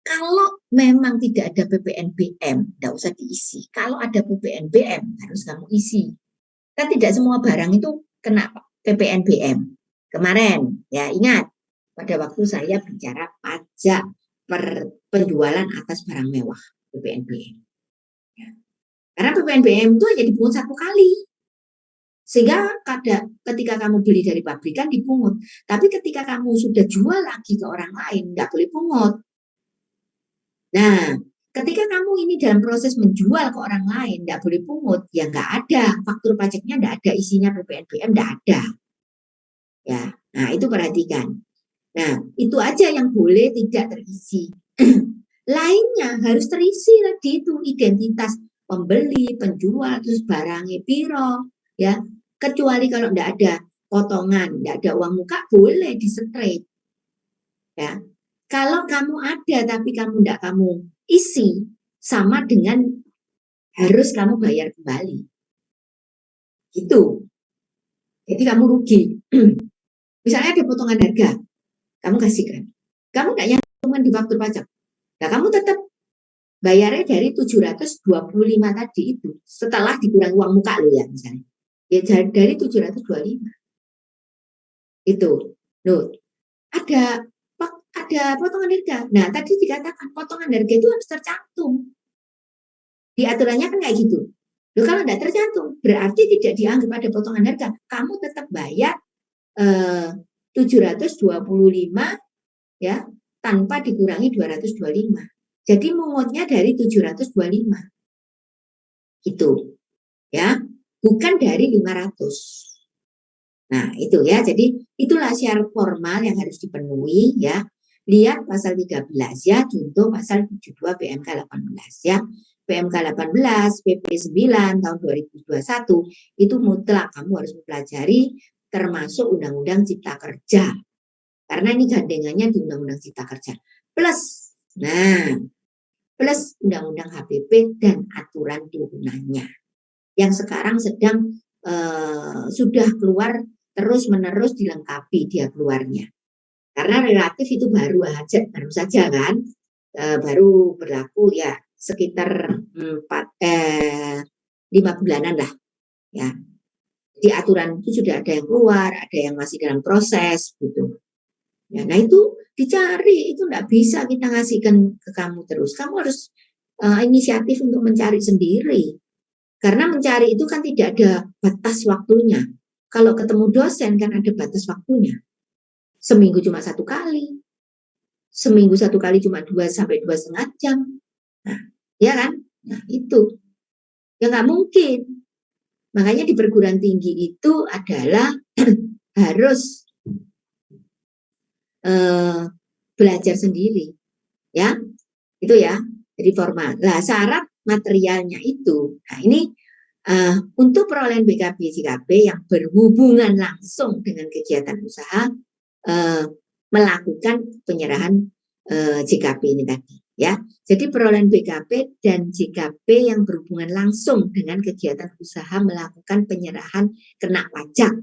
Kalau memang tidak ada PPNBM, tidak usah diisi. Kalau ada PPNBM, harus kamu isi. Kan tidak semua barang itu kena PPNBM. Kemarin, ya ingat, pada waktu saya bicara pajak penjualan atas barang mewah, PPNBM. Ya. Karena PPNBM itu hanya dipungut satu kali. Sehingga ketika kamu beli dari pabrikan dipungut. Tapi ketika kamu sudah jual lagi ke orang lain, nggak boleh pungut. Nah, ketika kamu ini dalam proses menjual ke orang lain, nggak boleh pungut, ya nggak ada. Faktur pajaknya nggak ada, isinya PPNBM nggak ada. Ya, nah itu perhatikan. Nah, itu aja yang boleh tidak terisi. Lainnya harus terisi tadi itu, identitas pembeli, penjual, terus barangnya piro, ya. Kecuali kalau nggak ada potongan, nggak ada uang muka, boleh di-straight. Ya. Kalau kamu ada tapi kamu isi, sama dengan harus kamu bayar kembali. Gitu. Jadi kamu rugi. Misalnya ada potongan harga, kamu kasihkan. Kamu nggak nyantumin di faktur pajak. Nah, kamu tetap bayarnya dari 725 tadi itu. Setelah dikurangi uang muka lo ya misalnya. Ya dari 725. Itu. Loh, ada potongan harga. Nah, tadi dikatakan potongan harga itu harus tercantum. Di aturannya kan kayak gitu. Loh, kalau tidak tercantum, berarti tidak dianggap ada potongan harga. Kamu tetap bayar 725 ya, tanpa dikurangi 225. Jadi mungutnya dari 725. Gitu. Ya, bukan dari 500. Nah, itu ya. Jadi itulah syarat formal yang harus dipenuhi ya. Lihat pasal 13 ya, contoh pasal 72 PMK 18 ya. PMK 18, PP 9 tahun 2021 itu mutlak kamu harus mempelajari termasuk Undang-Undang Cipta Kerja. Karena ini gandengannya di Undang-Undang Cipta Kerja. Plus Undang-Undang HPP dan aturan turunannya. Yang sekarang sedang sudah keluar terus-menerus dilengkapi dia keluarnya. Karena relatif itu baru saja kan, baru berlaku ya sekitar 5 bulanan lah ya. Di aturan itu sudah ada yang keluar, ada yang masih dalam proses gitu. Ya, nah itu dicari, itu enggak bisa kita ngasihkan ke kamu terus. Kamu harus inisiatif untuk mencari sendiri. Karena mencari itu kan tidak ada batas waktunya. Kalau ketemu dosen kan ada batas waktunya. Seminggu cuma 1 kali. Seminggu 1 kali cuma 2 sampai 2,5 jam. Nah, ya kan? Nah, itu. Ya nggak mungkin. Makanya di perguruan tinggi itu adalah harus belajar sendiri. Ya, itu ya. Jadi formal. Nah, syarat materialnya itu. Nah, ini untuk perolehan BKB JKP yang berhubungan langsung dengan kegiatan usaha melakukan penyerahan JKP ini tadi ya. Jadi perolehan BKP dan JKP yang berhubungan langsung dengan kegiatan usaha melakukan penyerahan kena pajak.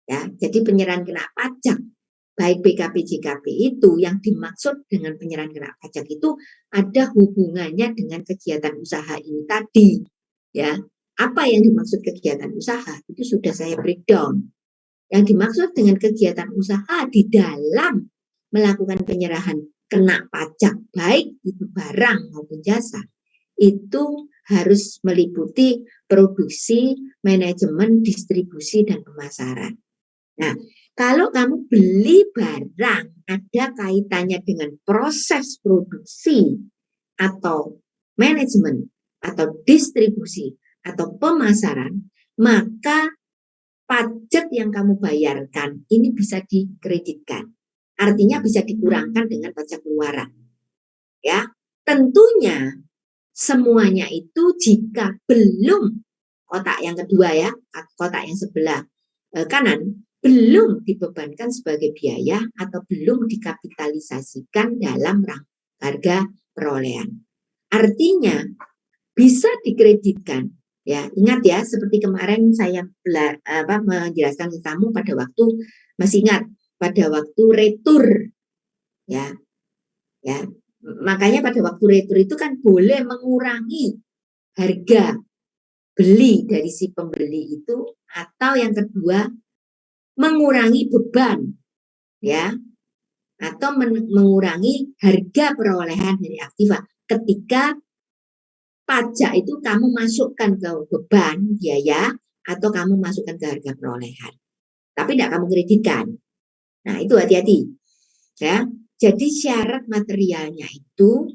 Ya, jadi penyerahan kena pajak baik BKP JKP itu yang dimaksud dengan penyerahan kena pajak itu ada hubungannya dengan kegiatan usaha ini tadi. Ya, apa yang dimaksud kegiatan usaha itu sudah saya breakdown. Yang dimaksud dengan kegiatan usaha di dalam melakukan penyerahan kena pajak baik itu barang maupun jasa itu harus meliputi produksi, manajemen, distribusi, dan pemasaran. Nah, kalau kamu beli barang ada kaitannya dengan proses produksi atau manajemen atau distribusi atau pemasaran, maka pajak yang kamu bayarkan ini bisa dikreditkan. Artinya bisa dikurangkan dengan pajak keluaran. Ya, tentunya semuanya itu jika belum kotak yang kedua ya, kotak yang sebelah kanan belum dibebankan sebagai biaya atau belum dikapitalisasikan dalam harga perolehan. Artinya bisa dikreditkan. Ya, ingat ya, seperti kemarin saya menjelaskan ke kamu pada waktu, masih ingat pada waktu retur, ya, makanya pada waktu retur itu kan boleh mengurangi harga beli dari si pembeli itu, atau yang kedua mengurangi beban, ya, atau mengurangi harga perolehan dari aktiva ketika pajak itu kamu masukkan ke beban biaya atau kamu masukkan ke harga perolehan, tapi tidak kamu kreditkan. Nah, itu hati-hati, ya. Jadi syarat materialnya itu,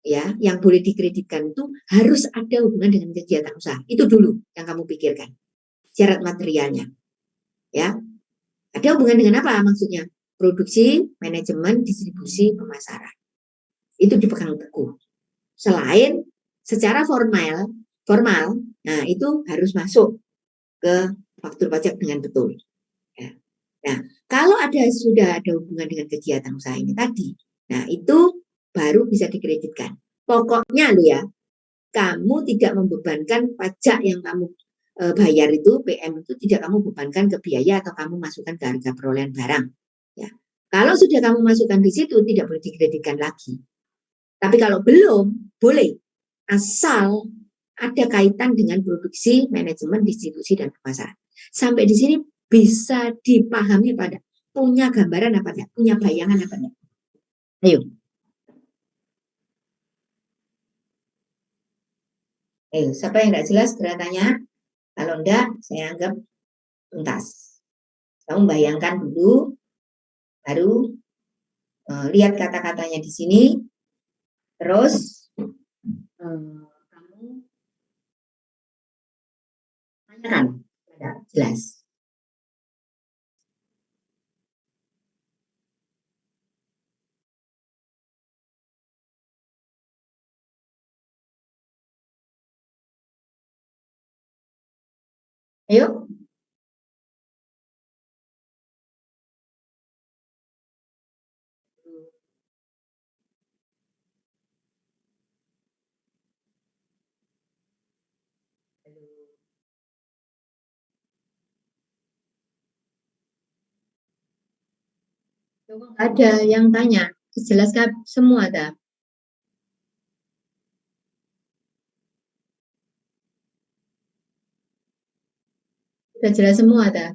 ya, yang boleh dikreditkan itu harus ada hubungan dengan kegiatan usaha. Itu dulu yang kamu pikirkan. Syarat materialnya, ya. Ada hubungan dengan apa maksudnya? Produksi, manajemen, distribusi, pemasaran. Itu dipegang teguh. Selain secara formal, nah itu harus masuk ke faktur pajak dengan betul. Ya. Nah, kalau sudah ada hubungan dengan kegiatan usaha ini tadi, nah itu baru bisa dikreditkan. Pokoknya lo ya, kamu tidak membebankan pajak yang kamu bayar itu, PM itu tidak kamu bebankan ke biaya atau kamu masukkan ke harga perolehan barang. Ya. Kalau sudah kamu masukkan di situ, tidak boleh dikreditkan lagi. Tapi kalau belum, boleh. Asal ada kaitan dengan produksi, manajemen, distribusi, dan pemasaran. Sampai di sini bisa dipahami apa enggak? Punya gambaran apa enggak? Punya bayangan apa enggak? Ayo. Siapa yang enggak jelas tanya? Kalau enggak, saya anggap tuntas. Kamu bayangkan dulu, baru lihat kata-katanya di sini, terus kamu tanyakan, enggak jelas. Ayo. Ada yang tanya, jelaskan semua dah. Sudah jelas semua dah.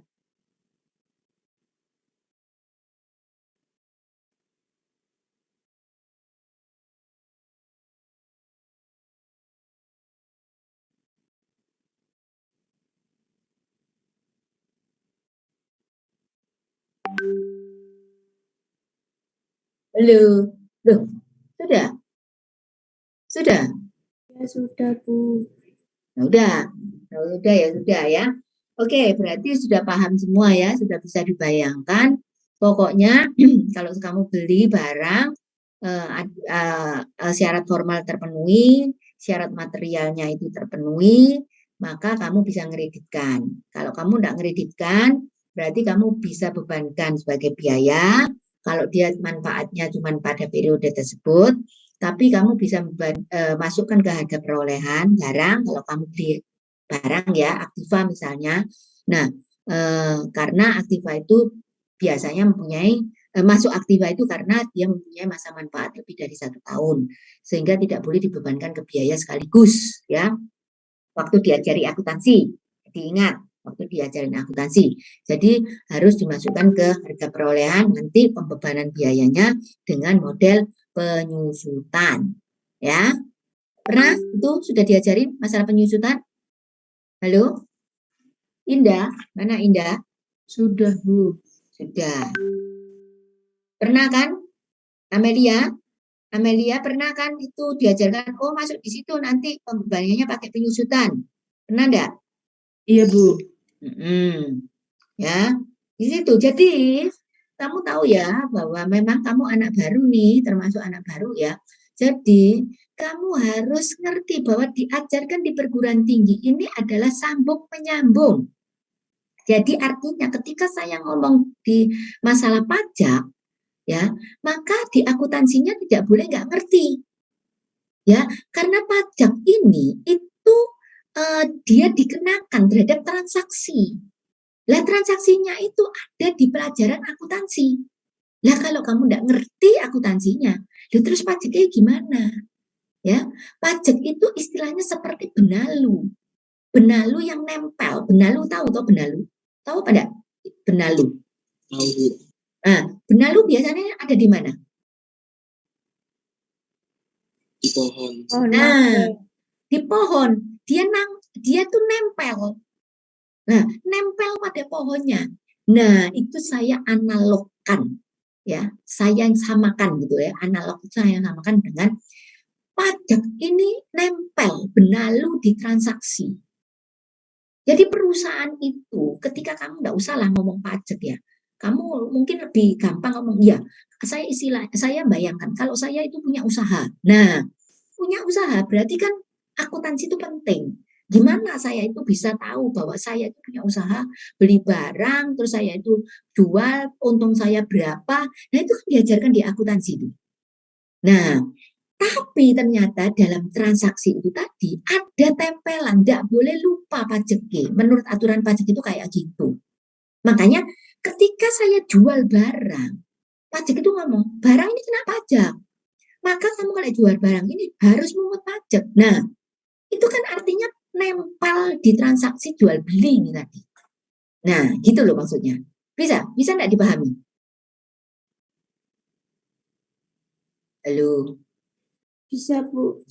Halo, loh, sudah? Sudah? Ya sudah, Bu. Nah, udah. Nah, udah ya, sudah ya. Oke, berarti sudah paham semua ya, sudah bisa dibayangkan. Pokoknya kalau kamu beli barang, syarat formal terpenuhi, syarat materialnya itu terpenuhi, maka kamu bisa ngereditkan. Kalau kamu tidak ngereditkan, berarti kamu bisa bebankan sebagai biaya. Kalau dia manfaatnya cuma pada periode tersebut, tapi kamu bisa masukkan ke harga perolehan barang kalau kamu beli barang ya, aktiva misalnya. Nah, karena aktiva itu biasanya mempunyai masuk aktiva itu karena dia mempunyai masa manfaat lebih dari 1 tahun, sehingga tidak boleh dibebankan ke biaya sekaligus ya. Waktu diajari akuntansi, diingat waktu diajarin akuntansi. Jadi harus dimasukkan ke harga perolehan, nanti pembebanan biayanya dengan model penyusutan ya. Pernah itu sudah diajarin masalah penyusutan? Halo? Indah, mana Indah? Sudah, Bu. Sudah. Pernah kan? Amelia? Amelia pernah kan itu diajarkan, oh masuk di situ nanti pembebanannya pakai penyusutan. Pernah enggak? Iya, Bu. Ya, di situ. Jadi kamu tahu ya bahwa memang kamu anak baru nih, termasuk anak baru ya. Jadi kamu harus ngerti bahwa diajarkan di perguruan tinggi ini adalah sambung menyambung. Jadi artinya ketika saya ngomong di masalah pajak, ya, maka di akuntansinya tidak boleh nggak ngerti, ya, karena pajak ini itu dia dikenakan terhadap transaksi. Lah transaksinya itu ada di pelajaran akuntansi. Lah kalau kamu nggak ngerti akuntansinya, terus pajaknya gimana? Ya, pajak itu istilahnya seperti benalu. Benalu yang nempel. Benalu tahu toh benalu? Tahu apa enggak? Benalu. Tahu, Bu. Nah, benalu biasanya ada di mana? Di pohon. Nah, di pohon. Dia tuh nempel. Nah, nempel pada pohonnya. Nah, itu saya analogkan, ya. Saya samakan gitu ya. Analog itu saya samakan dengan pajak ini nempel, benalu di transaksi. Jadi perusahaan itu ketika kamu nggak usah lah ngomong pajak ya. Kamu mungkin lebih gampang ngomong, ya, saya bayangkan kalau saya itu punya usaha. Nah, punya usaha berarti kan akuntansi itu penting. Gimana saya itu bisa tahu bahwa saya itu punya usaha, beli barang, terus saya itu jual, untung saya berapa. Nah, itu kan diajarkan di akuntansi itu. Nah, tapi ternyata dalam transaksi itu tadi ada tempelan, tidak boleh lupa pajak. Menurut aturan pajak itu kayak gitu. Makanya ketika saya jual barang, pajak itu ngomong, barang ini kena pajak. Maka kamu kalau jual barang ini harus memungut pajak. Nah, itu kan artinya nempel di transaksi jual beli ini tadi. Nah, gitu loh maksudnya. Bisa enggak dipahami? Halo. Bisa, Bu.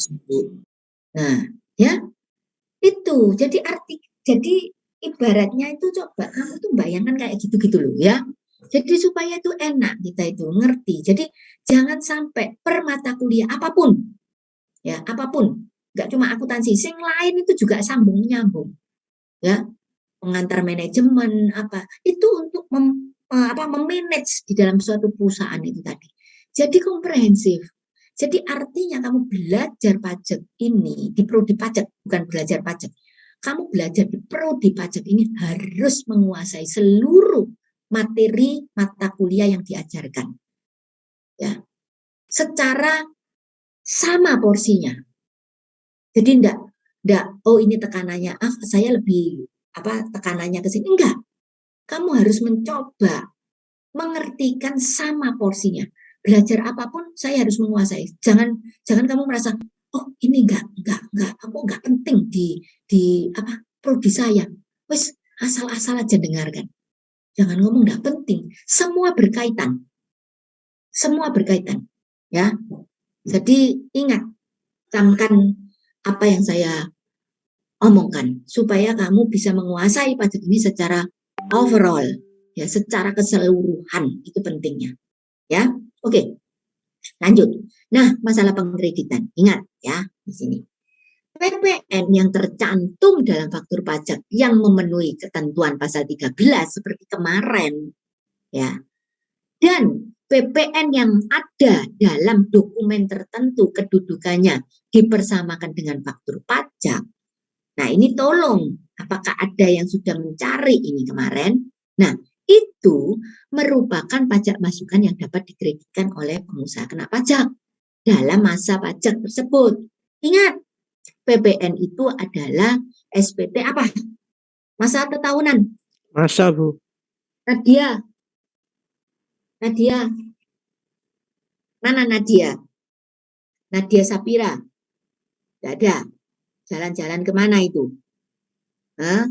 Nah, ya itu. Jadi ibaratnya itu coba kamu tuh bayangkan kayak gitu-gitu loh ya. Jadi supaya itu enak kita itu ngerti. Jadi jangan sampai per mata kuliah apapun, ya apapun, nggak cuma akuntansi, sing lain itu juga sambung nyambung, ya pengantar manajemen apa itu untuk memanage di dalam suatu perusahaan itu tadi. Jadi komprehensif. Jadi artinya kamu belajar pajak ini di prodi pajak, bukan belajar pajak. Kamu belajar di prodi pajak ini harus menguasai seluruh materi mata kuliah yang diajarkan. Ya. Secara sama porsinya. Jadi enggak oh ini tekanannya, saya lebih tekanannya ke sini. Enggak. Kamu harus mencoba mengertikan sama porsinya. Belajar apapun saya harus menguasai. Jangan kamu merasa oh ini enggak penting di prodi saya. Wes asal-asal aja dengarkan. Jangan ngomong enggak penting. Semua berkaitan. Semua berkaitan, ya. Jadi ingat, camkan apa yang saya omongkan supaya kamu bisa menguasai pajak ini secara overall, ya, secara keseluruhan itu pentingnya, ya. Oke, lanjut. Nah, masalah pengkreditan, ingat ya di sini. PPN yang tercantum dalam faktur pajak yang memenuhi ketentuan pasal 13 seperti kemarin, ya. Dan PPN yang ada dalam dokumen tertentu kedudukannya dipersamakan dengan faktur pajak. Nah, ini tolong, apakah ada yang sudah mencari ini kemarin? Nah, itu merupakan pajak masukan yang dapat dikreditkan oleh pengusaha kena pajak dalam masa pajak tersebut. Ingat, PPN itu adalah SPT apa? Masa atau tahunan? Masa, Bu. Nadia. Mana Nadia? Nadia Sapira. Tidak ada. Jalan-jalan kemana itu? Hah?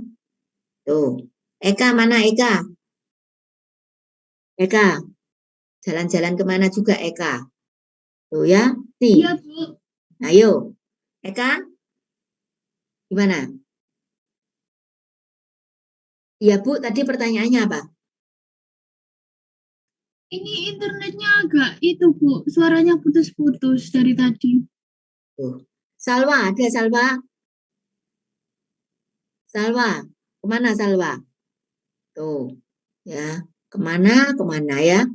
Tuh. Eka, mana Eka? Eka. Jalan-jalan kemana juga Eka? Tuh ya. Nih. Iya, Bu. Ayo. Eka. Gimana? Iya, Bu. Tadi pertanyaannya apa? Ini internetnya agak itu, Bu. Suaranya putus-putus dari tadi. Tuh. Salwa, ada Salwa? Salwa, kemana Salwa? Tuh, ya, kemana ya?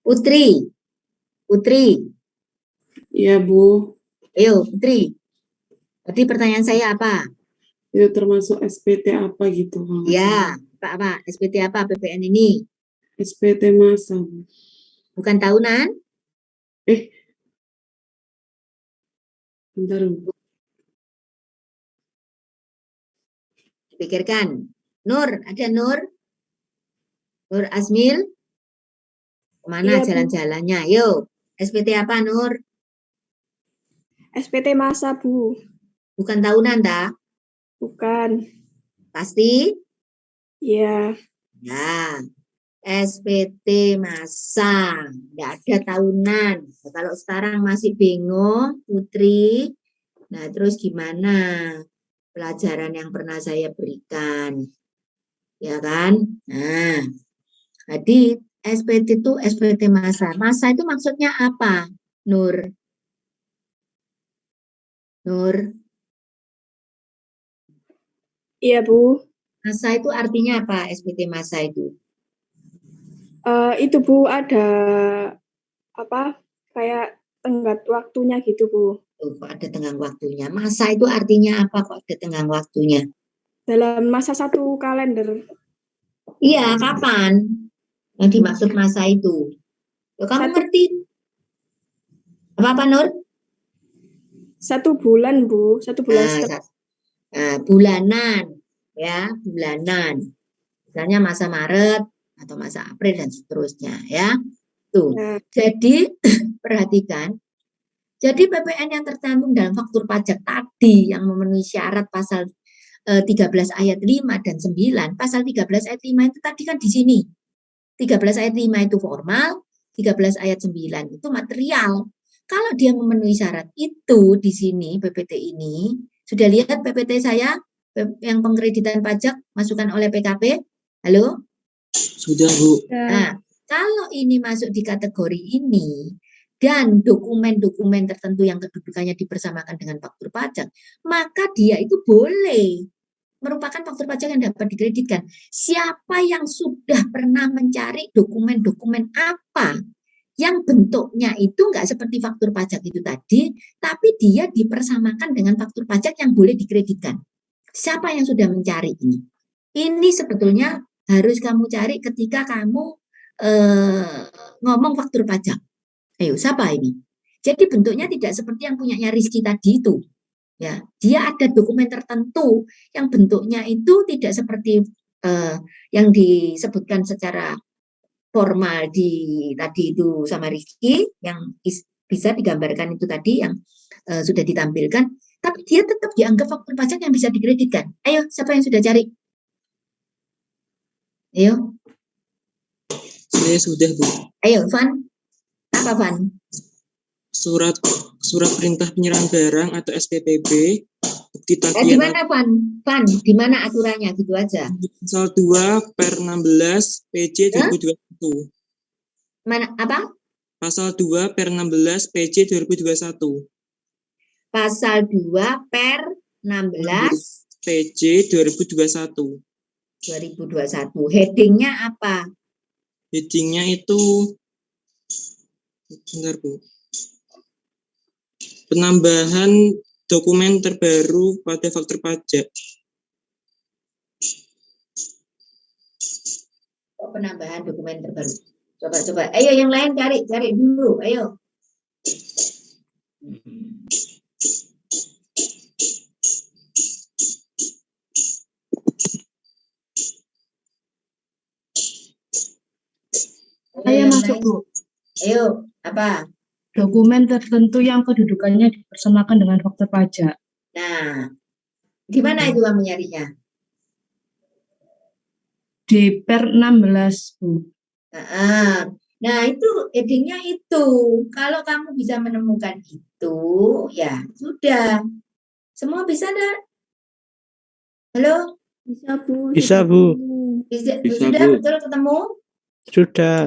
Putri. Iya, Bu. Ayo, Putri. Tadi pertanyaan saya apa? Itu termasuk SPT apa gitu kalau nggak Ya, salah. apa SPT apa PPN ini? SPT masa, Bu. Bukan tahunan? Bentar, Bu. Pikirkan. Nur, ada Nur? Nur Asmil? Kemana Iya, Bu. jalan-jalannya? Yuk, SPT apa Nur? SPT masa, Bu. Bukan tahunan, tak? Bukan. Pasti? Iya. Ya, SPT masa, nggak ada tahunan. Nah, kalau sekarang masih bingung, Putri, nah terus gimana pelajaran yang pernah saya berikan? Ya kan? Nah, jadi SPT itu SPT masa. Masa itu maksudnya apa, Nur? Nur, Iya, Bu. masa itu artinya apa SPT masa itu? Itu, Bu, ada apa? Kayak tenggat waktunya gitu, Bu. Tuh, kok ada tenggang waktunya. Masa itu artinya apa kok ada tenggang waktunya? Dalam masa 1 kalender. Iya, kapan? Yang dimaksud masa itu. Loh, kamu Satu- ngerti? Apa, Nur? 1 bulan, Bu. 1 bulan setengah. Bulanan. Ya, bulanan. Misalnya masa Maret atau masa April dan seterusnya. Ya, tuh. Nah, Jadi, perhatikan. Jadi PPN yang tercantum dalam faktur pajak tadi yang memenuhi syarat pasal 13 ayat 5 dan 9, pasal 13 ayat 5 itu tadi kan di sini. 13 ayat 5 itu formal, 13 ayat 9 itu material. Kalau dia memenuhi syarat itu di sini PPT ini, sudah lihat PPT saya yang pengkreditan pajak masukan oleh PKP? Halo? Sudah, Bu. Nah, kalau ini masuk di kategori ini dan dokumen-dokumen tertentu yang kedudukannya dipersamakan dengan faktur pajak, maka dia itu boleh merupakan faktur pajak yang dapat dikreditkan. Siapa yang sudah pernah mencari dokumen-dokumen apa yang bentuknya itu enggak seperti faktur pajak itu tadi, tapi dia dipersamakan dengan faktur pajak yang boleh dikreditkan. Siapa yang sudah mencari ini? Ini sebetulnya harus kamu cari ketika kamu ngomong faktur pajak. Ayo, siapa ini? Jadi bentuknya tidak seperti yang punyanya Rizky tadi itu. Ya, dia ada dokumen tertentu yang bentuknya itu tidak seperti yang disebutkan secara formal di tadi itu sama Rizky yang bisa digambarkan itu tadi yang sudah ditampilkan, tapi dia tetap dianggap faktur pajak yang bisa dikreditkan. Ayo, siapa yang sudah cari? Ayo. Saya sudah, Bu. Ayo, Van. Apa, Van? Surat perintah penyerahan barang atau SPPB, bukti Di tagihan mana, Van? Van, di mana aturannya? Gitu aja. pasal 2 per 16 PJ 2021. Mana apa? Pasal 2 per 16 PJ 2021. Pasal 2 per 16 PJ 2021. 2021. Headingnya apa? Headingnya itu, bentar, Bu. Penambahan dokumen terbaru pada faktur pajak. Penambahan dokumen terbaru. Coba. Ayo yang lain cari dulu. Ayo. Saya masuk, Bu. Ayo, apa? Dokumen tertentu yang kedudukannya dipersamakan dengan faktur pajak. Nah, di mana itu kamu nyarinya? Di per 16, Bu. Nah, itu headingnya itu. Kalau kamu bisa menemukan itu, ya sudah. Semua bisa enggak? Halo? bisa, Bu. Bisa, Bu. Bisa, Bisa, sudah Bu. betul ketemu? Sudah.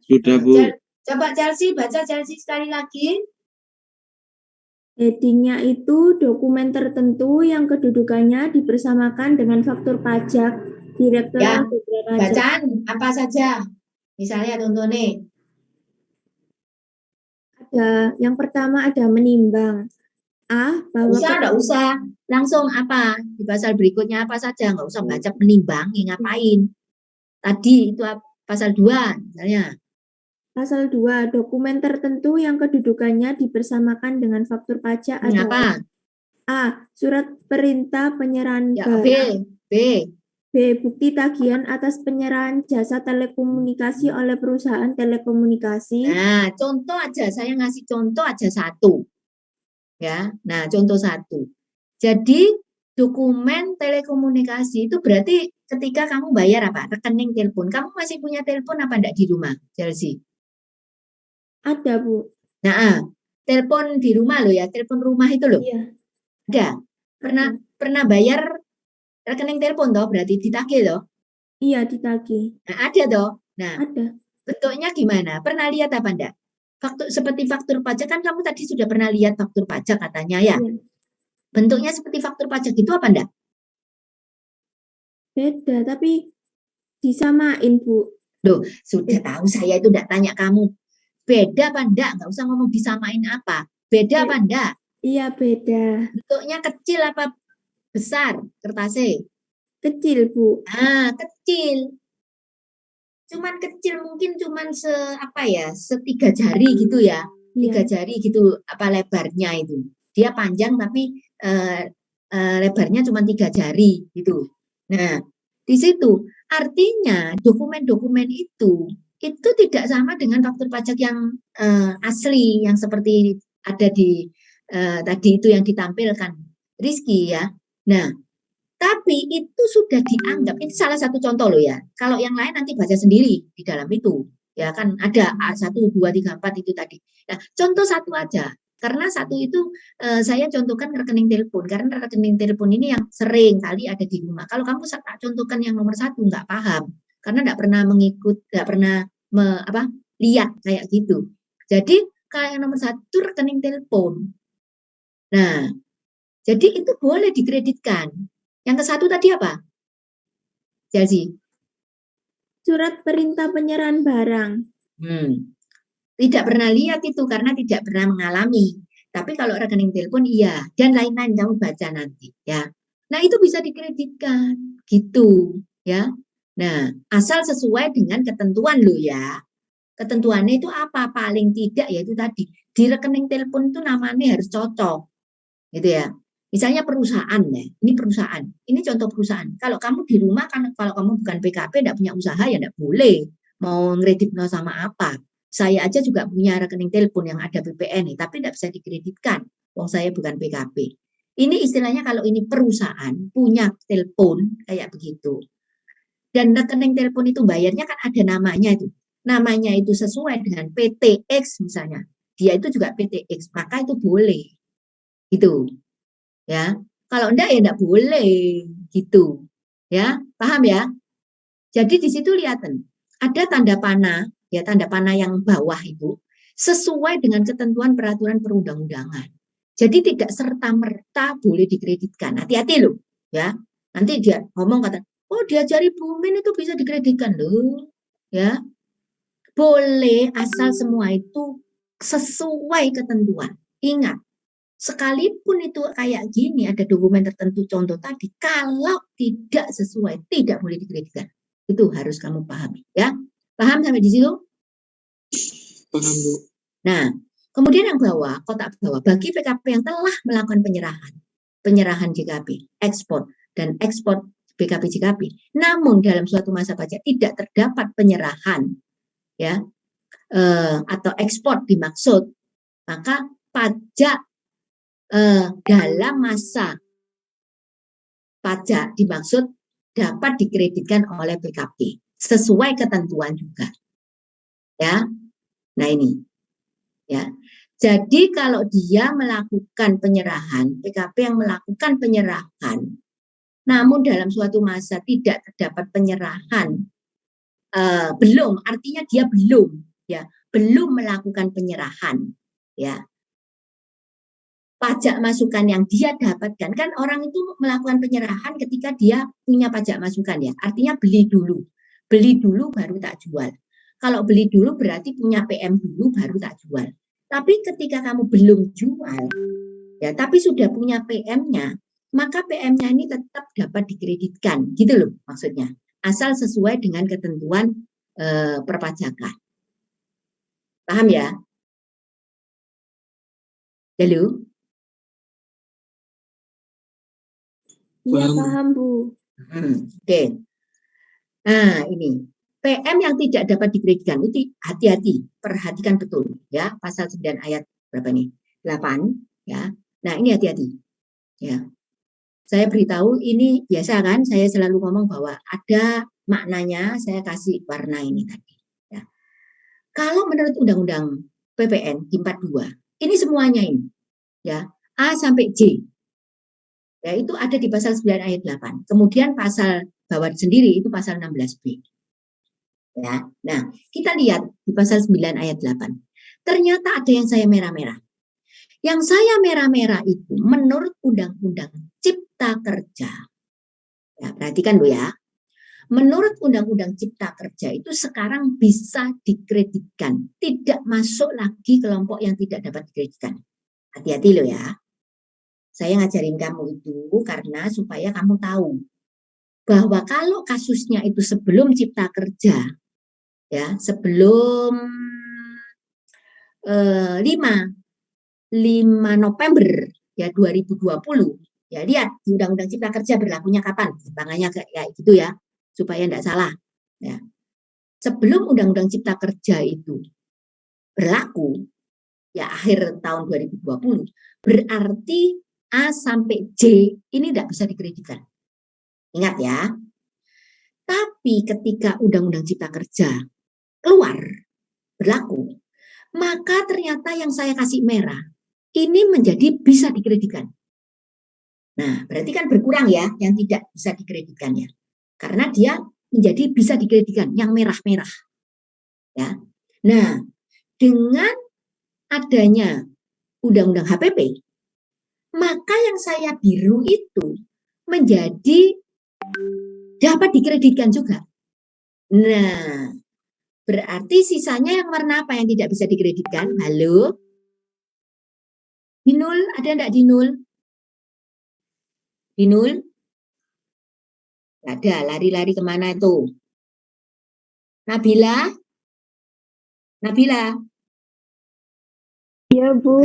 Sudah, Bu. Coba Chelsea, baca Chelsea sekali lagi. Headingnya itu dokumen tertentu yang kedudukannya dipersamakan dengan faktur pajak. Direktorat Jenderal Pajak. Bacaan apa saja? Misalnya contoh nih. Yang pertama ada menimbang. A. Bahwa Nggak usah. Langsung apa? Di pasal berikutnya apa saja. Nggak usah baca menimbangi, ngapain. Tadi itu pasal 2 misalnya. Pasal 2, dokumen tertentu yang kedudukannya dibersamakan dengan faktur pajak adalah Apa? A. Surat perintah penyerahan Ya, barang. B. B. Bukti tagihan atas penyerahan jasa telekomunikasi oleh perusahaan telekomunikasi. Nah, contoh aja. Saya ngasih contoh aja 1. Ya, nah contoh 1. Jadi dokumen telekomunikasi itu berarti ketika kamu bayar apa? Rekening telepon. Kamu masih punya telepon apa enggak di rumah, Chelsea? Ada, Bu. Nah, telepon di rumah loh ya, telepon rumah itu loh. Iya. Ada. Pernah bayar rekening telepon toh, berarti ditagih toh? Iya, ditagih. Nah, ada toh. Nah, Ada. bentuknya gimana? Pernah lihat apa enggak? Seperti faktur pajak kan kamu tadi sudah pernah lihat faktur pajak katanya ya. Iya. Bentuknya seperti faktur pajak itu apa enggak? Beda, tapi disamain, Bu. Loh, sudah tahu saya itu enggak tanya kamu. Beda apa enggak? Enggak usah ngomong disamain apa. Beda apa enggak? Iya, beda. Bentuknya kecil apa besar kertasnya? Kecil, Bu. Ah, kecil. Cuman kecil mungkin cuman setiga jari gitu ya. 3 jari gitu apa lebarnya itu. Dia panjang tapi lebarnya cuma 3 jari gitu. Nah, di situ artinya dokumen-dokumen itu tidak sama dengan faktur pajak yang asli yang seperti ada di tadi itu yang ditampilkan Rizky ya. Nah, tapi itu sudah dianggap, itu salah satu contoh loh ya. Kalau yang lain nanti baca sendiri di dalam itu. Ya kan ada A1, 2, 3, 4 itu tadi. Nah, contoh 1 aja. Karena 1 itu saya contohkan rekening telepon. Karena rekening telepon ini yang sering kali ada di rumah. Kalau kamu tak contohkan yang nomor 1, nggak paham. Karena nggak pernah nggak pernah lihat kayak gitu. Jadi kalau yang nomor 1 rekening telepon. Nah, jadi itu boleh dikreditkan. Yang ke 1 tadi apa? Chelsea. Surat perintah penyerahan barang. Tidak pernah lihat itu karena tidak pernah mengalami. Tapi kalau rekening telepon iya dan lain-lain kamu baca nanti ya. Nah, itu bisa dikreditkan gitu ya. Nah, asal sesuai dengan ketentuan lo ya. Ketentuannya itu apa? Paling tidak yaitu tadi di rekening telepon itu namanya harus cocok. Gitu ya. Misalnya perusahaan ya, ini perusahaan, ini contoh perusahaan. Kalau kamu di rumah kan, kalau kamu bukan PKP, tidak punya usaha ya tidak boleh mau ngredit sama apa. Saya aja juga punya rekening telepon yang ada BPN nih, tapi tidak bisa dikreditkan. Wong saya bukan PKP. Ini istilahnya kalau ini perusahaan punya telepon kayak begitu. Dan rekening telepon itu bayarnya kan ada namanya itu. Namanya itu sesuai dengan PTX misalnya. Dia itu juga PTX, maka itu boleh. Gitu. Ya, kalau enggak ya enggak boleh gitu. Ya, paham ya? Jadi di situ lihatin, ada tanda panah, ya tanda panah yang bawah itu sesuai dengan ketentuan peraturan perundang-undangan. Jadi tidak serta-merta boleh dikreditkan. Hati-hati loh, ya. Nanti dia ngomong kata, "Oh, diajari Bu Min itu bisa dikreditkan loh." Ya. Boleh asal semua itu sesuai ketentuan. Ingat, sekalipun itu kayak gini, ada dokumen tertentu contoh tadi, kalau tidak sesuai, tidak boleh dikreditkan. Itu harus kamu pahami. Ya, paham sampai di situ? Paham, Bu. Nah, kemudian yang bawah, kotak bawah, bagi PKP yang telah melakukan penyerahan JKP, ekspor, dan ekspor BKP JKP, namun dalam suatu masa pajak tidak terdapat penyerahan, ya, atau ekspor dimaksud, maka pajak dalam masa pajak dimaksud dapat dikreditkan oleh PKP sesuai ketentuan juga. Ya. Nah, ini. Ya. Jadi kalau dia melakukan penyerahan, PKP yang melakukan penyerahan, namun dalam suatu masa tidak terdapat penyerahan, belum, artinya dia belum, ya, belum melakukan penyerahan, ya. Pajak masukan yang dia dapatkan, kan orang itu melakukan penyerahan ketika dia punya pajak masukan ya, artinya beli dulu baru tak jual. Kalau beli dulu berarti punya PM dulu baru tak jual. Tapi ketika kamu belum jual, Ya, tapi sudah punya PM-nya, maka PM-nya ini tetap dapat dikreditkan, gitu loh maksudnya. Asal sesuai dengan ketentuan perpajakan. Paham ya? Halo? Iya, Paham. paham, Bu. Oke. Nah, ini PM yang tidak dapat dikreditkan itu hati-hati, perhatikan betul ya, pasal 9 ayat berapa nih? 8 ya. Nah, ini hati-hati. Ya. Saya beritahu ini biasa kan, saya selalu ngomong bahwa ada maknanya, saya kasih warna ini tadi ya. Kalau menurut Undang-Undang PPN di 42, ini semuanya ini ya, A sampai J. Ya, itu ada di pasal 9 ayat 8. Kemudian pasal bawah sendiri itu pasal 16B. Ya. Nah, kita lihat di pasal 9 ayat 8. Ternyata ada yang saya merah-merah. Yang saya merah-merah itu menurut Undang-Undang Cipta Kerja. Ya, perhatikan Bu ya. Menurut Undang-Undang Cipta Kerja itu sekarang bisa dikreditkan. Tidak masuk lagi kelompok yang tidak dapat dikreditkan. Hati-hati loh ya. Saya ngajarin kamu itu karena supaya kamu tahu bahwa kalau kasusnya itu sebelum Cipta Kerja, ya sebelum 5 November ya 2020, ya lihat di Undang-Undang Cipta Kerja berlakunya kapan, timbangannya kayak gitu ya, supaya tidak salah. Ya. Sebelum Undang-Undang Cipta Kerja itu berlaku, ya akhir tahun 2020, berarti A sampai J ini tidak bisa dikreditkan. Ingat ya. Tapi ketika Undang-Undang Cipta Kerja keluar, berlaku, maka ternyata yang saya kasih merah, ini menjadi bisa dikreditkan. Nah, berarti kan berkurang ya yang tidak bisa dikreditkannya. Karena dia menjadi bisa dikreditkan, yang merah-merah. Ya. Nah, dengan adanya Undang-Undang HPP, maka yang saya biru itu menjadi dapat dikreditkan juga. Nah, berarti sisanya yang warna apa yang tidak bisa dikreditkan? Halo? Dinul, ada enggak Dinul? Dinul? Ada, lari-lari kemana itu? Nabila? Nabila? Iya, Bu.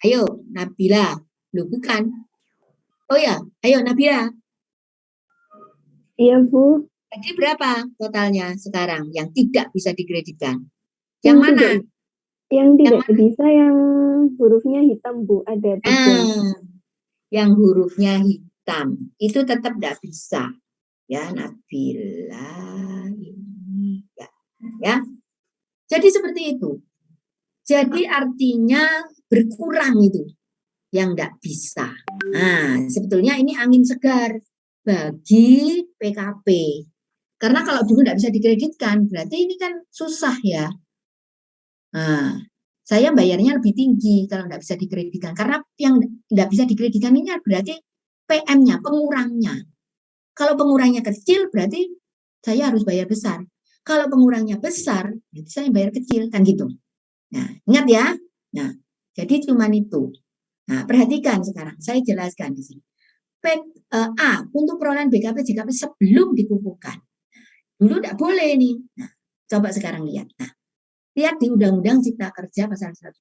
Ayo, Nabila. Loh, bukan. Oh ya, ayo Nabila. Iya, Bu. Jadi berapa totalnya sekarang yang tidak bisa dikreditkan? Yang mana? Yang tidak mana? bisa yang hurufnya hitam, Bu. Ada 3. Yang hurufnya hitam. Itu tetap tidak bisa. Ya, Nabila. Ini ya. Jadi seperti itu. Jadi artinya berkurang itu yang tidak bisa. Nah, sebetulnya ini angin segar bagi PKP. Karena kalau dulu tidak bisa dikreditkan, berarti ini kan susah ya. Nah, saya bayarnya lebih tinggi kalau tidak bisa dikreditkan. Karena yang tidak bisa dikreditkan ini berarti PM-nya, pengurangnya. Kalau pengurangnya kecil, berarti saya harus bayar besar. Kalau pengurangnya besar, berarti saya bayar kecil, kan gitu. Nah, ingat ya. Nah, jadi cuman itu. Nah, perhatikan sekarang, saya jelaskan di sini. A, untuk perolehan BKP JKP sebelum dikukuhkan. Dulu tidak boleh nih. Nah, coba sekarang lihat. Nah, lihat di Undang-Undang Cipta Kerja pasal 1.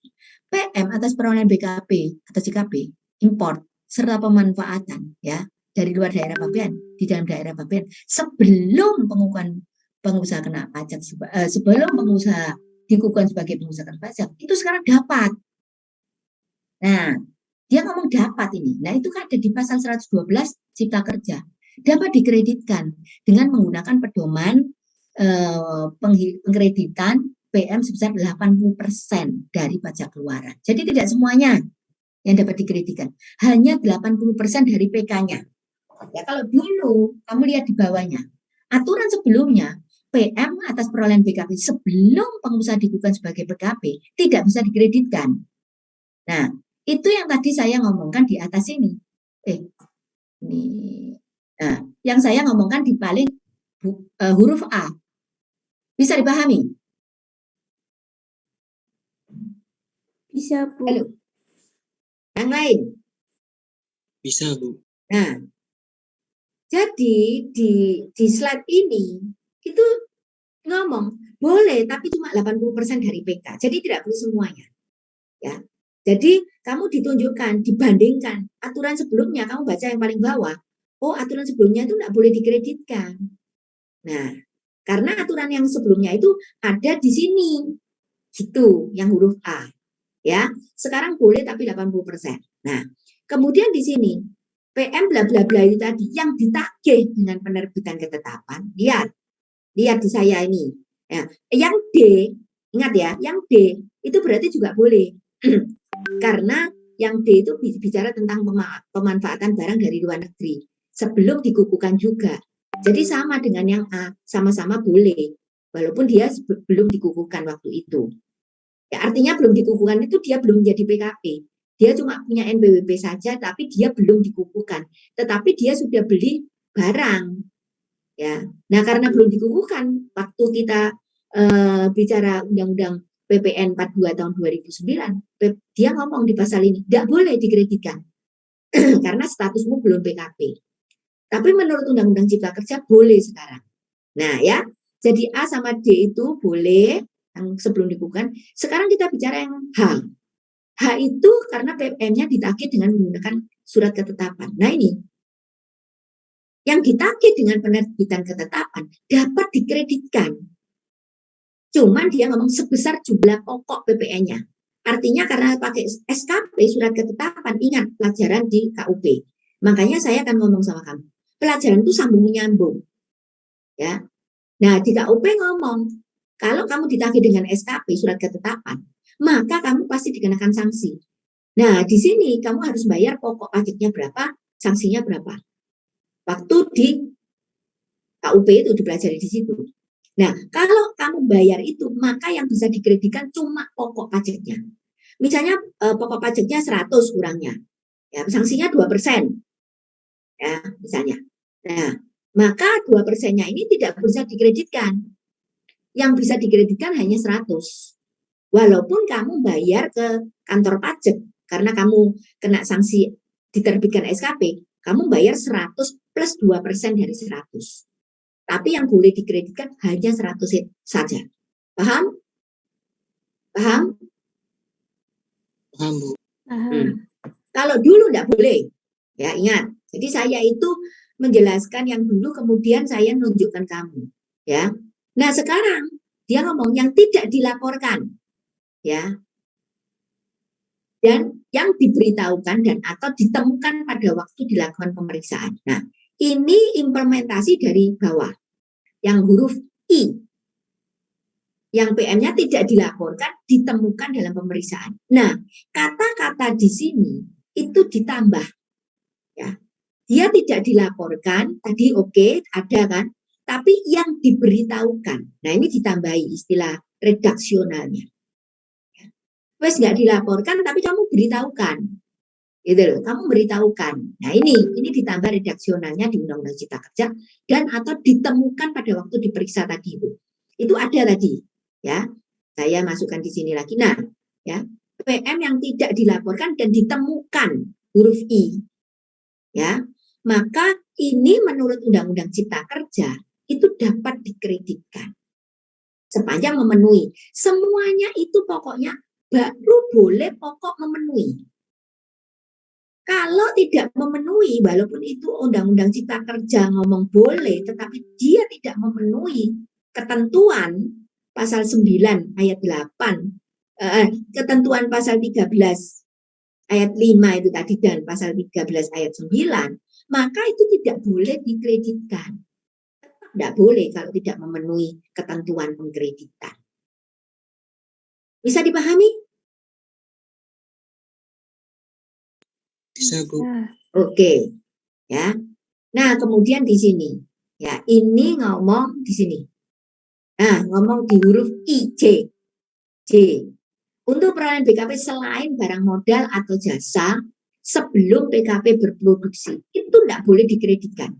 PM atas perolehan BKP atau JKP, import, serta pemanfaatan ya dari luar daerah pabean, di dalam daerah pabean, sebelum pengusaha kena pajak, sebelum pengusaha dikukuhkan sebagai pengusaha kena pajak, itu sekarang dapat. Nah, dia ngomong dapat ini. Nah, itu kan ada di pasal 112 Cipta Kerja. Dapat dikreditkan dengan menggunakan pedoman pengkreditan PM sebesar 80% dari pajak keluaran. Jadi tidak semuanya yang dapat dikreditkan. Hanya 80% dari PK-nya. Ya, kalau dulu kamu lihat di bawahnya, aturan sebelumnya PM atas perolehan BKP sebelum pengusaha dikukuhkan sebagai PKP tidak bisa dikreditkan. Nah, itu yang tadi saya ngomongkan di atas ini. Ini. Nah, yang saya ngomongkan di paling huruf A. Bisa dipahami? Bisa, Bu. Halo. Yang lain. Bisa, Bu. Nah, jadi di slide ini itu ngomong boleh tapi cuma 80% dari PK. Jadi tidak perlu semuanya. Ya. Jadi kamu ditunjukkan, dibandingkan aturan sebelumnya, kamu baca yang paling bawah. Oh, aturan sebelumnya itu tidak boleh dikreditkan. Nah, karena aturan yang sebelumnya itu ada di sini. Gitu, yang huruf A. Ya, sekarang boleh tapi 80%. Nah, kemudian di sini PM bla bla bla itu tadi yang ditagih dengan penerbitan ketetapan. Lihat di saya ini. Ya, yang D, ingat ya, yang D itu berarti juga boleh. Karena yang D itu bicara tentang pemanfaatan barang dari luar negeri sebelum dikukuhkan juga. Jadi sama dengan yang A, sama-sama boleh. Walaupun dia belum dikukuhkan waktu itu. Ya, artinya belum dikukuhkan itu dia belum menjadi PKP. Dia cuma punya NPWP saja, tapi dia belum dikukuhkan. Tetapi dia sudah beli barang. Ya, nah karena belum dikukuhkan, waktu kita bicara Undang-Undang PPN 42 tahun 2009, dia ngomong di pasal ini, tidak boleh dikreditkan karena statusmu belum PKP. Tapi menurut Undang-Undang Cipta Kerja boleh sekarang. Nah ya, jadi A sama D itu boleh yang sebelum dikukuhkan. Sekarang kita bicara yang H. H itu karena PPN-nya ditagih dengan menggunakan surat ketetapan. Nah ini, yang ditagih dengan penerbitan ketetapan dapat dikreditkan. Cuman dia ngomong sebesar jumlah pokok PPN-nya. Artinya karena pakai SKP, surat ketetapan, ingat pelajaran di KUP. Makanya saya akan ngomong sama kamu. Pelajaran itu sambung menyambung. Ya. Nah, di KUP ngomong, kalau kamu ditagih dengan SKP, surat ketetapan, maka kamu pasti dikenakan sanksi. Nah, di sini kamu harus bayar pokok pajaknya berapa, sanksinya berapa. Waktu di KUP itu dipelajari di situ. Nah, kalau kamu bayar itu, maka yang bisa dikreditkan cuma pokok pajaknya. Misalnya pokok pajaknya 100 kurangnya, ya sanksinya 2%, ya misalnya. Nah, maka 2%-nya ini tidak bisa dikreditkan. Yang bisa dikreditkan hanya 100. Walaupun kamu bayar ke kantor pajak, karena kamu kena sanksi diterbitkan SKP, kamu bayar 100 plus 2% dari 100. Tapi yang boleh dikreditkan hanya 100 saja. Paham? Paham? Paham, Bu. Kalau dulu tidak boleh. Ya, ingat. Jadi saya itu menjelaskan yang dulu, kemudian saya menunjukkan kamu. Ya. Nah, sekarang dia ngomong yang tidak dilaporkan. Ya. Dan yang diberitahukan dan atau ditemukan pada waktu dilakukan pemeriksaan. Nah, ini implementasi dari bawah. Yang huruf I. Yang PM-nya tidak dilaporkan, ditemukan dalam pemeriksaan. Nah, kata-kata di sini itu ditambah. Ya. Dia tidak dilaporkan, tadi oke, ada kan? Tapi yang diberitahukan. Nah, ini ditambahi istilah redaksionalnya. Wes nggak dilaporkan, tapi kamu beritahukan. Gitu loh, kamu beritahukan. Nah, ini ditambah redaksionalnya di Undang-Undang Cipta Kerja dan atau ditemukan pada waktu diperiksa tadi itu. Itu ada tadi, ya. Saya masukkan di sini lagi. Nah, ya, PM yang tidak dilaporkan dan ditemukan huruf I. Ya. Maka ini menurut Undang-Undang Cipta Kerja itu dapat dikreditkan sepanjang memenuhi. Semuanya itu pokoknya baru boleh pokok memenuhi. Kalau tidak memenuhi, walaupun itu Undang-Undang Cipta Kerja ngomong boleh, tetapi dia tidak memenuhi ketentuan pasal 9 ayat 8, ketentuan pasal 13 ayat 5 itu tadi dan pasal 13 ayat 9, maka itu tidak boleh dikreditkan. Tetap tidak boleh kalau tidak memenuhi ketentuan pengkreditan. Bisa dipahami? Bisa, Bu. Oke, ya. Nah, kemudian di sini, ya, ini ngomong di sini. Nah, ngomong di huruf I, J. Untuk perolehan BKP selain barang modal atau jasa sebelum PKP berproduksi, itu tidak boleh dikreditkan.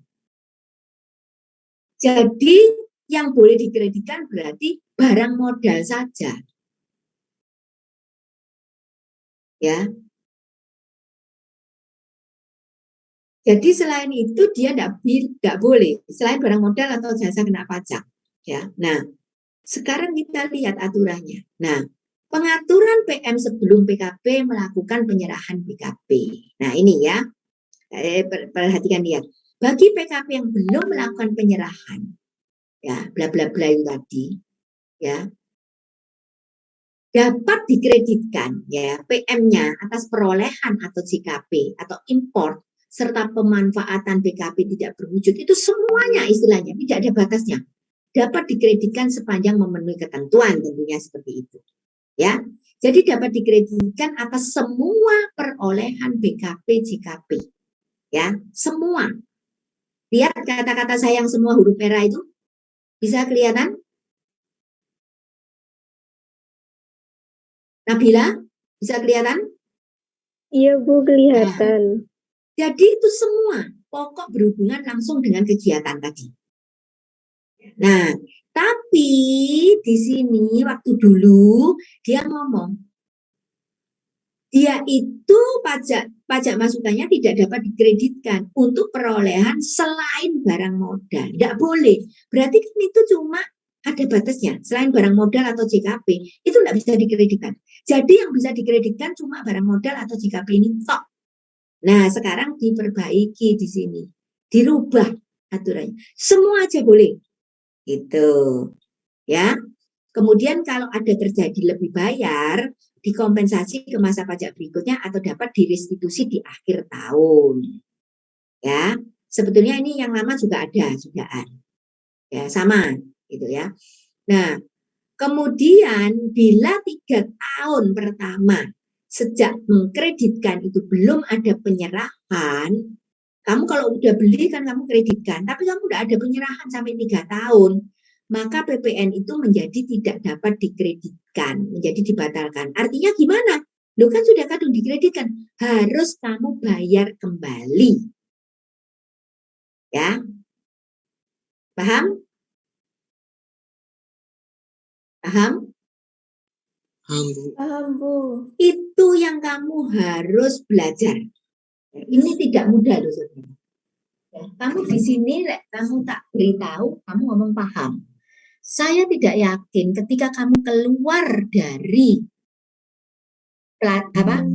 Jadi, yang boleh dikreditkan berarti barang modal saja. Ya. Jadi selain itu dia tidak boleh, selain barang modal atau jasa kena pajak. Ya, nah sekarang kita lihat aturannya. Nah, pengaturan PM sebelum PKP melakukan penyerahan PKP. Nah ini ya, perhatikan lihat. Bagi PKP yang belum melakukan penyerahan, ya bla bla bla itu tadi, ya dapat dikreditkan ya PM-nya atas perolehan atau JKP atau import serta pemanfaatan PKP tidak berwujud, itu semuanya istilahnya tidak ada batasnya, dapat dikreditkan sepanjang memenuhi ketentuan, tentunya seperti itu ya. Jadi dapat dikreditkan atas semua perolehan BKP JKP ya, semua. Lihat kata-kata saya yang semua huruf merah itu, bisa kelihatan? Nabila, bisa kelihatan? Iya Bu, kelihatan. Jadi itu semua pokok berhubungan langsung dengan kegiatan tadi. Nah, tapi di sini waktu dulu dia ngomong, dia itu pajak masukannya tidak dapat dikreditkan untuk perolehan selain barang modal. Tidak boleh. Berarti kan itu cuma ada batasnya. Selain barang modal atau JKP, itu tidak bisa dikreditkan. Jadi yang bisa dikreditkan cuma barang modal atau JKP ini tok. Nah, sekarang diperbaiki di sini. Dirubah aturannya. Semua aja boleh. Itu. Ya. Kemudian kalau ada terjadi lebih bayar, dikompensasi ke masa pajak berikutnya atau dapat direstitusi di akhir tahun. Ya, sebetulnya ini yang lama juga ada, sudahan. Ya, sama gitu ya. Nah, kemudian bila 3 tahun pertama sejak mengkreditkan itu belum ada penyerahan, kamu kalau udah beli kan kamu kreditkan, tapi kamu udah ada penyerahan sampai 3 tahun, maka PPN itu menjadi tidak dapat dikreditkan, menjadi dibatalkan. Artinya gimana? Lo kan sudah kadung dikreditkan, harus kamu bayar kembali. Ya, paham? Paham? Paham Bu. Itu yang kamu harus belajar. Ini tidak mudah loh saudara. Ya, kamu di sini, kamu tak beritahu, kamu ngomong paham. Saya tidak yakin ketika kamu keluar dari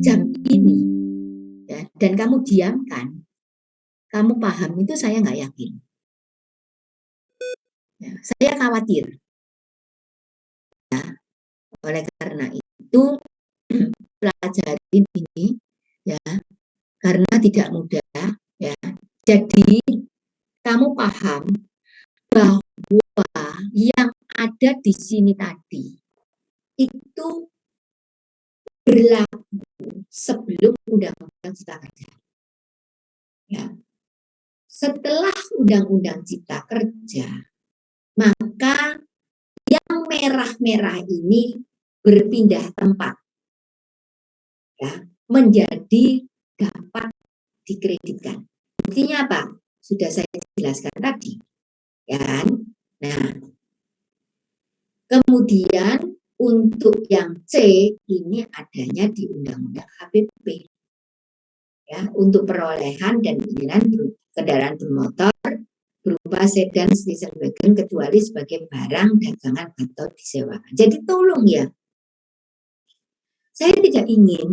jam ini, ya, dan kamu diamkan, kamu paham itu saya nggak yakin. Ya, saya khawatir. Ya, oleh karena itu pelajarin ini, ya, karena tidak mudah, ya. Jadi kamu paham bahwa yang ada di sini tadi itu berlaku sebelum Undang-Undang Cipta Kerja. Ya. Setelah Undang-Undang Cipta Kerja, maka yang merah-merah ini berpindah tempat, ya, menjadi dapat dikreditkan. Buktinya apa? Sudah saya jelaskan tadi, kan? Nah, kemudian untuk yang C ini adanya di Undang-Undang HPP. Ya, untuk perolehan dan pengiriman kendaraan bermotor berupa sedan, station wagon kecuali sebagai barang dagangan atau disewakan. Jadi tolong ya, saya tidak ingin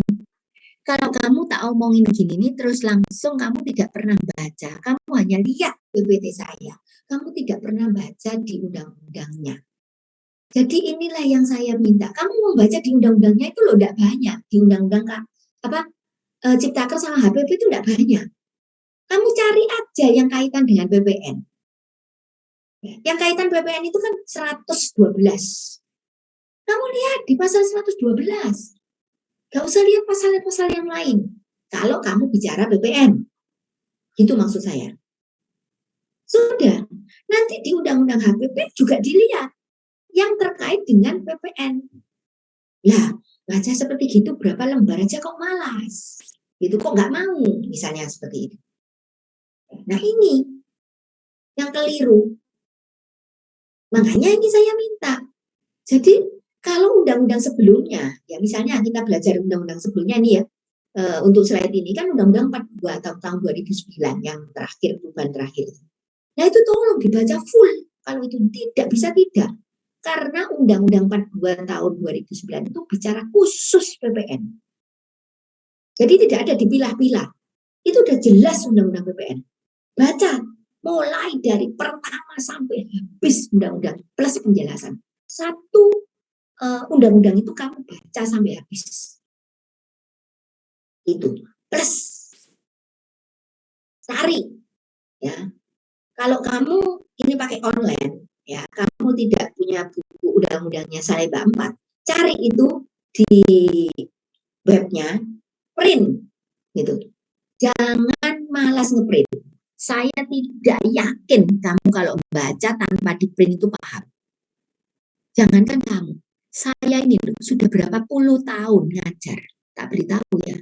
kalau kamu tak omongin gini nih terus langsung kamu tidak pernah baca, kamu hanya lihat PPT saya, kamu tidak pernah baca di undang-undangnya. Jadi inilah yang saya minta, kamu membaca di undang-undangnya itu loh tidak banyak, di undang-undang Ciptaker sama HPP itu tidak banyak. Kamu cari aja yang kaitan dengan PPN. Yang kaitan PPN itu kan 112. Kamu lihat di pasal 112. Gak usah lihat pasal-pasal yang lain. Kalau kamu bicara PPN. Itu maksud saya. Sudah. Nanti di Undang-Undang HPP juga dilihat. Yang terkait dengan PPN. Ya, baca seperti gitu berapa lembar aja kok malas. Itu kok nggak mau, misalnya seperti itu. Nah ini yang keliru. Makanya ini saya minta. Jadi kalau undang-undang sebelumnya, ya misalnya kita belajar undang-undang sebelumnya nih ya, untuk slide ini kan Undang-Undang 42 tahun 2009 yang terakhir, perubahan terakhir. Nah itu tolong dibaca full. Kalau itu tidak bisa tidak. Karena Undang-Undang 42 tahun 2009 itu bicara khusus PPN. Jadi tidak ada dipilah-pilah. Itu udah jelas Undang-Undang PPN. Baca mulai dari pertama sampai habis undang-undang plus penjelasan. Satu undang-undang itu kamu baca sampai habis. Itu plus cari ya. Kalau kamu ini pakai online ya, kamu tidak punya buku undang-undangnya Salemba 4, cari itu di webnya, print gitu. Jangan malas ngeprint. Saya tidak yakin kamu kalau baca tanpa di print itu paham. Jangankan kamu, saya ini loh, sudah berapa puluh tahun ngajar, tak beritahu ya.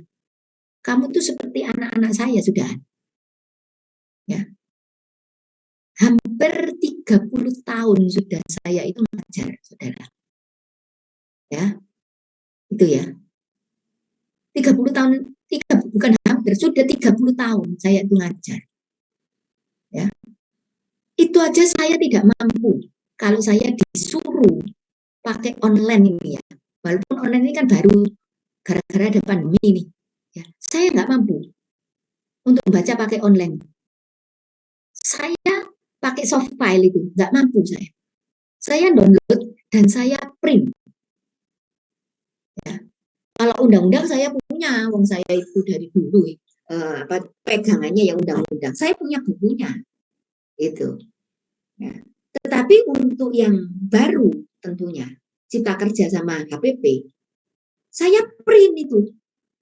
Kamu tuh seperti anak-anak saya sudah. Ya. Hampir 30 tahun sudah saya itu ngajar, saudara. Ya. Itu ya. 30 tahun, bukan hampir, sudah 30 tahun saya itu ngajar. Ya. Itu aja saya tidak mampu kalau saya disuruh pakai online ini ya. Walaupun online ini kan baru gara-gara ada pandemi ini. Ya, saya nggak mampu untuk membaca pakai online. Saya pakai soft file itu, nggak mampu saya. Saya download dan saya print. Ya. Kalau undang-undang saya punya, wong saya itu dari dulu pegangannya ya undang-undang. Saya punya bukunya, itu. Ya. Tetapi untuk yang baru tentunya Cipta Kerja sama HPP, saya print itu.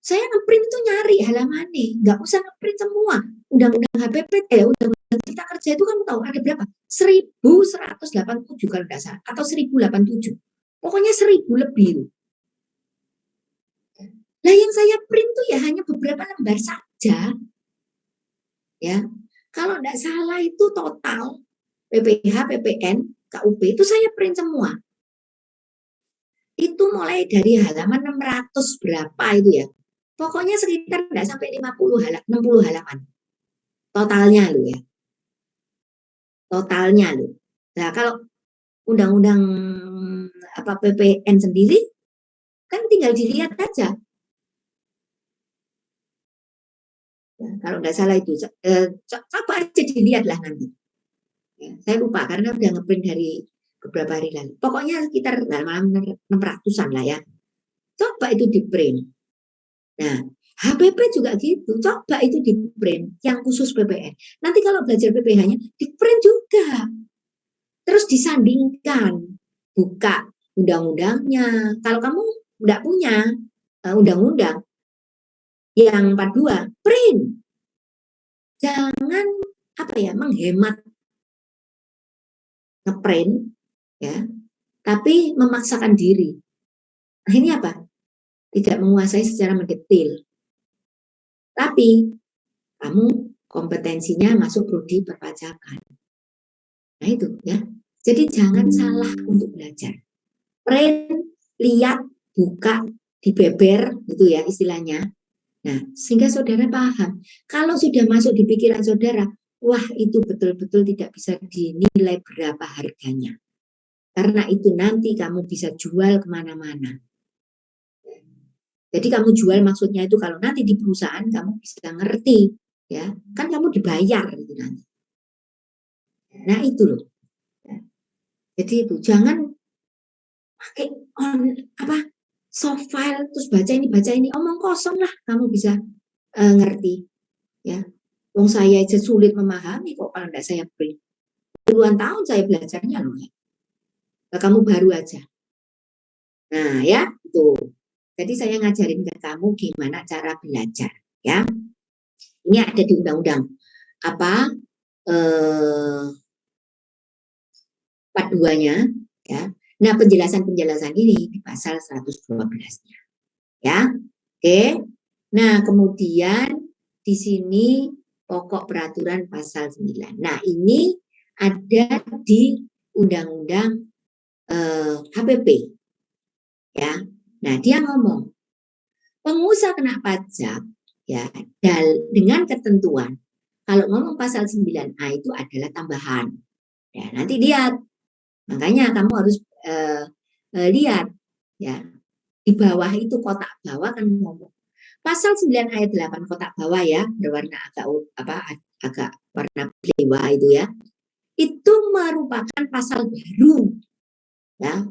Saya ngeprint itu nyari halamannya, nggak usah ngeprint semua. Undang-undang HPP, Undang-Undang Cipta Kerja itu kamu tahu ada berapa? 1187 kalau nggak salah, atau 1087. Pokoknya 1000 lebih. Nah yang saya print tuh ya hanya beberapa lembar saja. Ya, kalau nggak salah itu total PPH, PPN, KUP itu saya print semua. Itu mulai dari halaman 600 berapa itu ya. Pokoknya sekitar enggak sampai 60 halaman. Totalnya lo ya. Totalnya lo. Nah, kalau undang-undang PPN sendiri kan tinggal dilihat aja. Ya, kalau enggak salah itu coba aja dilihatlah nanti. Ya, saya lupa karena udah ngeprint dari beberapa hari lalu. Pokoknya sekitar halaman 600-an lah ya. Coba itu di print. Nah, HPP juga gitu, coba itu di print yang khusus PPN. Nanti kalau belajar PPH-nya di print juga. Terus disandingkan, buka undang-undangnya. Kalau kamu enggak punya undang-undang yang 42, print. Jangan menghemat ngeprint ya, tapi memaksakan diri. Nah, ini apa? Tidak menguasai secara mendetail. Tapi kamu kompetensinya masuk prodi perpajakan. Nah itu ya. Jadi jangan salah untuk belajar. Print, lihat, buka, dibeber gitu ya istilahnya. Nah, sehingga saudara paham. Kalau sudah masuk di pikiran saudara, wah itu betul-betul tidak bisa dinilai berapa harganya. Karena itu nanti kamu bisa jual kemana-mana. Jadi kamu jual maksudnya itu kalau nanti di perusahaan kamu bisa ngerti, ya kan kamu dibayar gitu nanti. Nah itu loh. Jadi itu jangan pakai soft file terus baca ini omong kosong lah kamu bisa ngerti, ya. Wong saya aja sulit memahami kok kalau enggak saya print. Puluhan tahun saya belajarnya loh ya. Nah, kamu baru aja. Nah ya itu. Jadi saya ngajarin ke kamu gimana cara belajar, ya. Ini ada di undang-undang 42-nya, ya. Nah, penjelasan-penjelasan ini di pasal 112-nya. Ya. Oke. Nah, kemudian di sini pokok peraturan pasal 9. Nah, ini ada di undang-undang HPP. Ya. Nah, dia ngomong, pengusaha kena pajak ya dengan ketentuan. Kalau ngomong pasal 9A itu adalah tambahan. Ya, nanti lihat. Makanya kamu harus lihat ya. Di bawah itu kotak bawah kan ngomong. Pasal 9 ayat 8 kotak bawah ya, berwarna agak warna blewa itu ya. Itu merupakan pasal baru. Ya.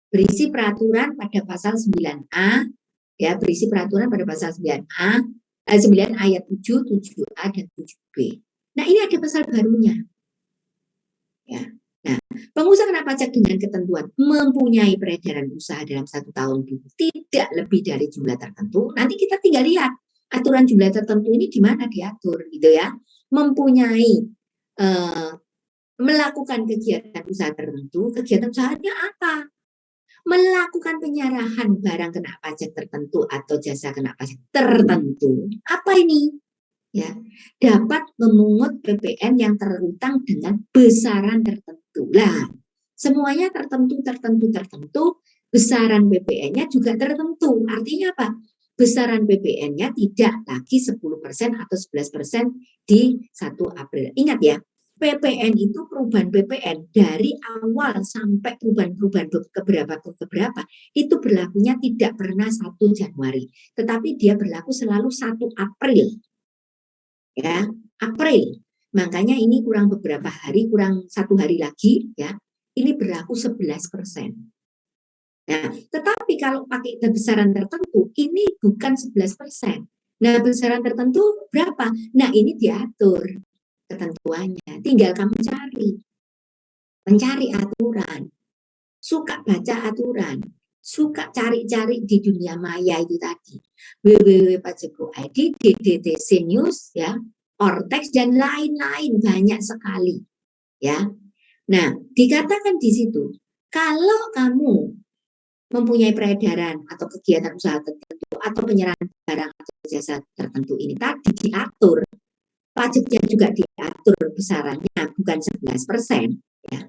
Berisi peraturan pada pasal 9A ya, berisi peraturan pada pasal 9A 9 ayat 7, 7A dan 7B. Nah, ini ada pasal barunya. Ya. Nah, pengusaha kena pajak dengan ketentuan mempunyai peredaran usaha dalam 1 tahun tidak lebih dari jumlah tertentu. Nanti kita tinggal lihat aturan jumlah tertentu ini di mana diatur, gitu ya. Mempunyai melakukan kegiatan usaha tertentu, kegiatan usahanya apa? Melakukan penyerahan barang kena pajak tertentu atau jasa kena pajak tertentu. Apa ini? Ya, dapat memungut PPN yang terutang dengan besaran tertentu. Lah, semuanya tertentu, besaran PPN-nya juga tertentu. Artinya apa? Besaran PPN-nya tidak lagi 10% atau 11% di 1 April. Ingat ya, PPN itu perubahan PPN dari awal sampai perubahan keberapa itu berlakunya tidak pernah 1 Januari, tetapi dia berlaku selalu 1 April. Ya, April. Makanya ini kurang beberapa hari, kurang 1 hari lagi ya. Ini berlaku 11%. Nah, tetapi kalau pakai besaran tertentu ini bukan 11%. Nah, besaran tertentu berapa? Nah, ini diatur ketentuannya. Tinggal kamu mencari aturan. Suka baca aturan. Suka cari-cari di dunia maya itu tadi. www.pajak.id, DDTC News, ya, Ortex dan lain-lain banyak sekali, ya. Nah, dikatakan di situ, kalau kamu mempunyai peredaran atau kegiatan usaha tertentu atau penyerahan barang atau jasa tertentu ini tadi diatur, pajaknya juga diatur besarannya bukan 11%, ya.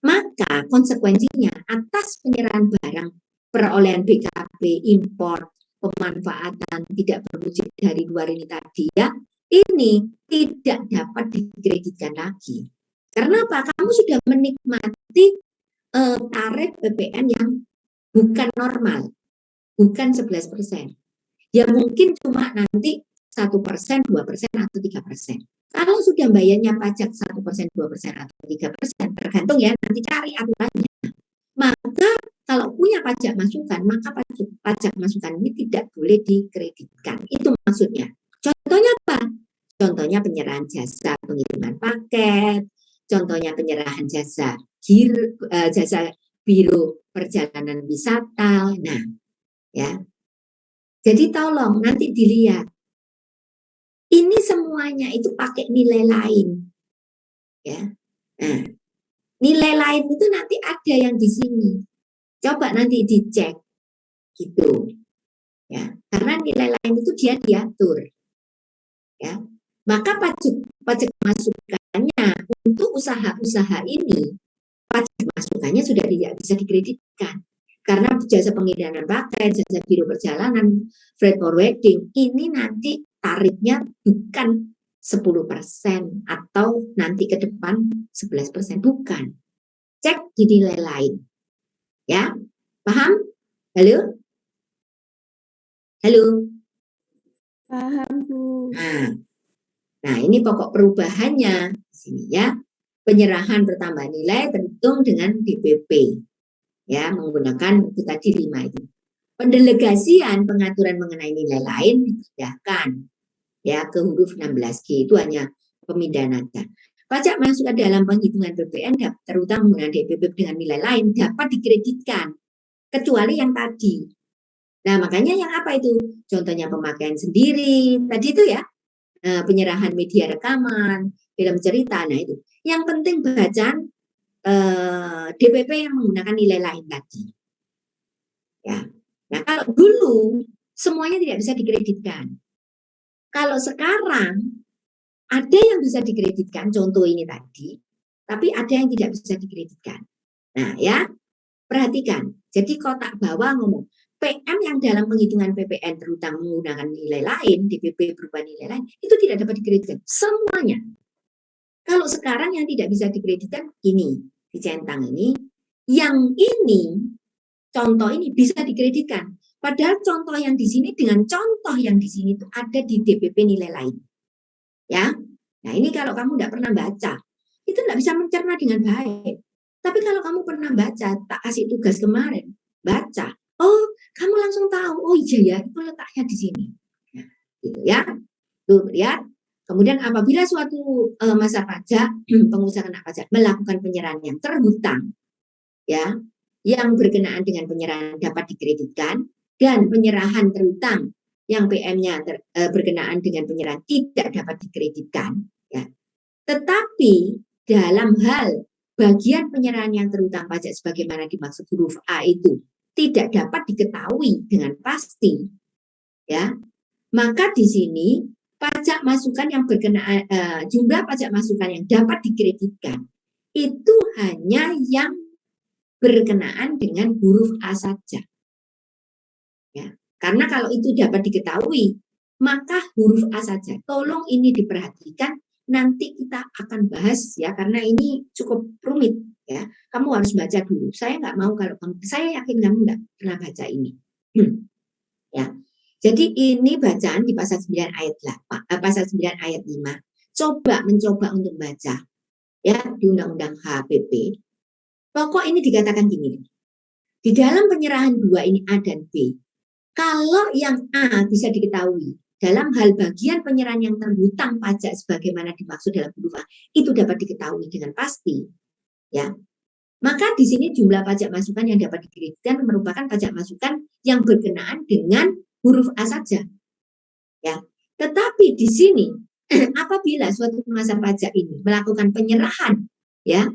Maka konsekuensinya atas penyerahan barang, perolehan BKP, impor, pemanfaatan tidak berwujud dari luar ini tadi ya, ini tidak dapat dikreditkan lagi. Karena apa? Kamu sudah menikmati tarif PPN yang bukan normal, bukan 11%. Ya mungkin cuma nanti 1%, 2% atau 3%. Kalau sudah bayarnya pajak 1%, 2% atau 3%, tergantung ya, nanti cari aturannya. Maka kalau punya pajak masukan, maka pajak masukan ini tidak boleh dikreditkan. Itu maksudnya. Contohnya apa? Contohnya penyerahan jasa pengiriman paket, contohnya penyerahan jasa biro perjalanan wisata. Nah, ya. Jadi tolong nanti dilihat. Ini semuanya itu pakai nilai lain. Ya. Nah, nilai lain itu nanti ada yang di sini. Coba nanti dicek. Gitu. Ya, karena nilai lain itu dia diatur. Ya. Maka pajak masukannya untuk usaha-usaha ini, pajak masukannya sudah tidak bisa dikreditkan. Karena jasa pengiriman paket, jasa biro perjalanan, freight forwarding, ini nanti tarifnya bukan 10% atau nanti ke depan 11%, bukan. Cek di nilai lain. Ya, paham? Halo? Halo? Paham, Bu. Nah, ini pokok perubahannya di sini ya. Penyerahan bertambah nilai terhitung dengan DPP. Ya, menggunakan itu tadi 5 itu. Pendelegasian pengaturan mengenai nilai lain dipindahkan ya ke huruf 16G, itu hanya pemindahan aja. Pajak masukan dalam penghitungan PPN terutama menggunakan DPP dengan nilai lain dapat dikreditkan kecuali yang tadi. Nah, makanya yang apa itu? Contohnya pemakaian sendiri, tadi itu ya, penyerahan media rekaman, film cerita, nah itu. Yang penting bacaan DPP yang menggunakan nilai lain tadi. Ya. Nah, kalau dulu semuanya tidak bisa dikreditkan. Kalau sekarang ada yang bisa dikreditkan, contoh ini tadi, tapi ada yang tidak bisa dikreditkan. Nah, ya, perhatikan. Jadi kotak bawah ngomong, PM yang dalam penghitungan PPN terutama menggunakan nilai lain, DPP berupa nilai lain, itu tidak dapat dikreditkan. Semuanya. Kalau sekarang yang tidak bisa dikreditkan, ini, dicentang ini, yang ini, contoh ini bisa dikreditkan. Padahal contoh yang di sini dengan contoh yang di sini itu ada di DPP nilai lain. Ya, nah ini kalau kamu tidak pernah baca, itu tidak bisa mencerna dengan baik. Tapi kalau kamu pernah baca, tak kasih tugas kemarin, baca, oh kamu langsung tahu, oh iya ya, itu letaknya di sini. Nah, gitu ya. Tuh, lihat. Kemudian apabila suatu masa pajak, pengusaha kena pajak melakukan penyerahan yang terhutang, ya, yang berkenaan dengan penyerahan dapat dikreditkan, dan penyerahan terhutang yang PM-nya berkenaan dengan penyerahan tidak dapat dikreditkan, ya. Tetapi dalam hal bagian penyerahan yang terhutang pajak sebagaimana dimaksud huruf A itu tidak dapat diketahui dengan pasti, ya, maka di sini pajak masukan yang berkenaan jumlah pajak masukan yang dapat dikreditkan itu hanya yang berkenaan dengan huruf A saja, ya. Karena kalau itu dapat diketahui, maka huruf A saja. Tolong ini diperhatikan. Nanti kita akan bahas ya, karena ini cukup rumit ya. Kamu harus baca dulu. Saya nggak mau kalau saya yakin kamu nggak pernah baca ini. Ya. Jadi ini bacaan di pasal 9 ayat 8, pasal 9 ayat 5. Mencoba untuk baca ya di Undang-Undang HPP. Pokok ini dikatakan gini. Di dalam penyerahan dua ini A dan B. Kalau yang A bisa diketahui dalam hal bagian penyerahan yang terhutang pajak sebagaimana dimaksud dalam huruf A itu dapat diketahui dengan pasti, ya. Maka di sini jumlah pajak masukan yang dapat dikreditkan merupakan pajak masukan yang berkenaan dengan huruf A saja, ya. Tetapi di sini apabila suatu pengusaha pajak ini melakukan penyerahan, ya,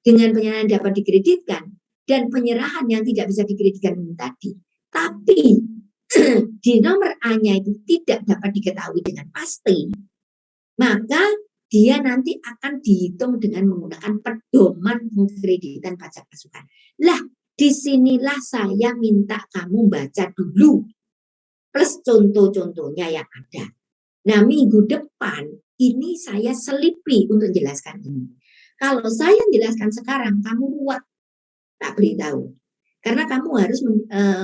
dengan penyerahan dapat dikreditkan dan penyerahan yang tidak bisa dikreditkan ini tadi, tapi di nomor A-nya itu tidak dapat diketahui dengan pasti, maka dia nanti akan dihitung dengan menggunakan pedoman pengkreditan pajak masukan. Lah, disinilah saya minta kamu baca dulu, plus contoh-contohnya yang ada. Nah, minggu depan ini saya selipi untuk jelaskan ini. Kalau saya jelaskan sekarang, kamu ruwet, tak beritahu. Karena kamu harus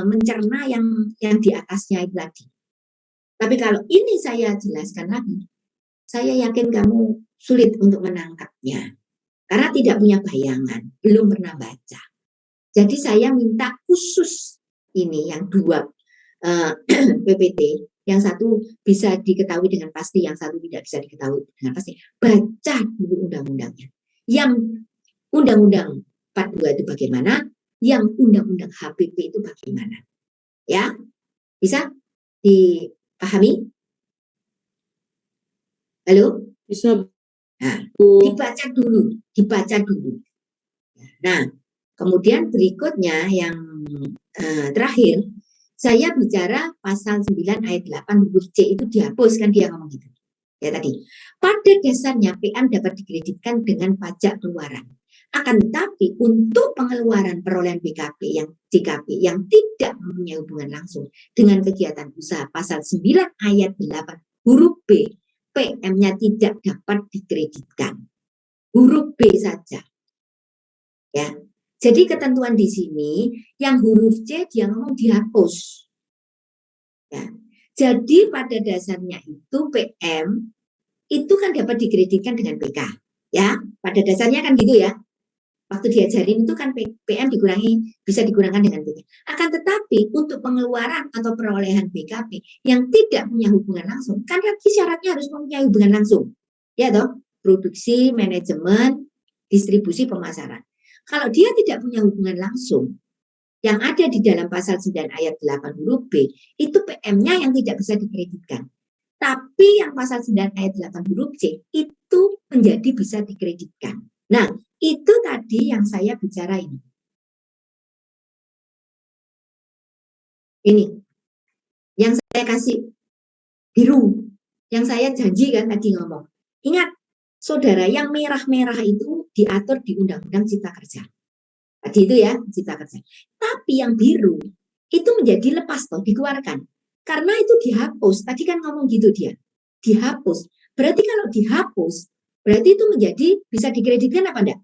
mencerna yang di atasnya itu tadi. Tapi kalau ini saya jelaskan lagi, saya yakin kamu sulit untuk menangkapnya. Karena tidak punya bayangan, belum pernah baca. Jadi saya minta khusus ini yang dua PPT, yang satu bisa diketahui dengan pasti, yang satu tidak bisa diketahui dengan pasti. Baca dulu undang-undangnya. Yang undang-undang 42 itu bagaimana? Yang undang-undang HPP itu bagaimana? Ya, bisa dipahami? Halo? Bisa. Nah, Bu. dibaca dulu. Nah, kemudian berikutnya yang terakhir, saya bicara pasal 9 ayat 8 huruf C itu dihapus, kan dia ngomong gitu. Ya tadi, pada dasarnya PM dapat dikreditkan dengan pajak keluaran. Akan tetapi untuk pengeluaran perolehan BKP yang JKP yang tidak mempunyai hubungan langsung dengan kegiatan usaha pasal 9 ayat 8 huruf B, PM-nya tidak dapat dikreditkan. Huruf B saja. Ya. Jadi ketentuan di sini yang huruf C dia ngomong dihapus. Ya. Jadi pada dasarnya itu PM itu kan dapat dikreditkan dengan PK. Ya, pada dasarnya kan gitu ya. Waktu diajarin itu kan PM bisa digunakan dengan PK. Akan tetapi untuk pengeluaran atau perolehan BKP yang tidak punya hubungan langsung, kan lagi syaratnya harus mempunyai hubungan langsung. Ya toh, produksi, manajemen, distribusi, pemasaran. Kalau dia tidak punya hubungan langsung, yang ada di dalam pasal 9 ayat 8 huruf B, itu PM-nya yang tidak bisa dikreditkan. Tapi yang pasal 9 ayat 8 huruf C, itu menjadi bisa dikreditkan. Nah, itu tadi yang saya bicara ini. Ini, yang saya kasih biru, yang saya janji kan tadi ngomong. Ingat, saudara, yang merah-merah itu diatur di Undang-Undang Cipta Kerja. Tadi itu ya, Cipta Kerja. Tapi yang biru, itu menjadi lepas toh, dikeluarkan. Karena itu dihapus. Tadi kan ngomong gitu dia. Dihapus. Berarti kalau dihapus, berarti itu menjadi bisa dikreditkan apa enggak?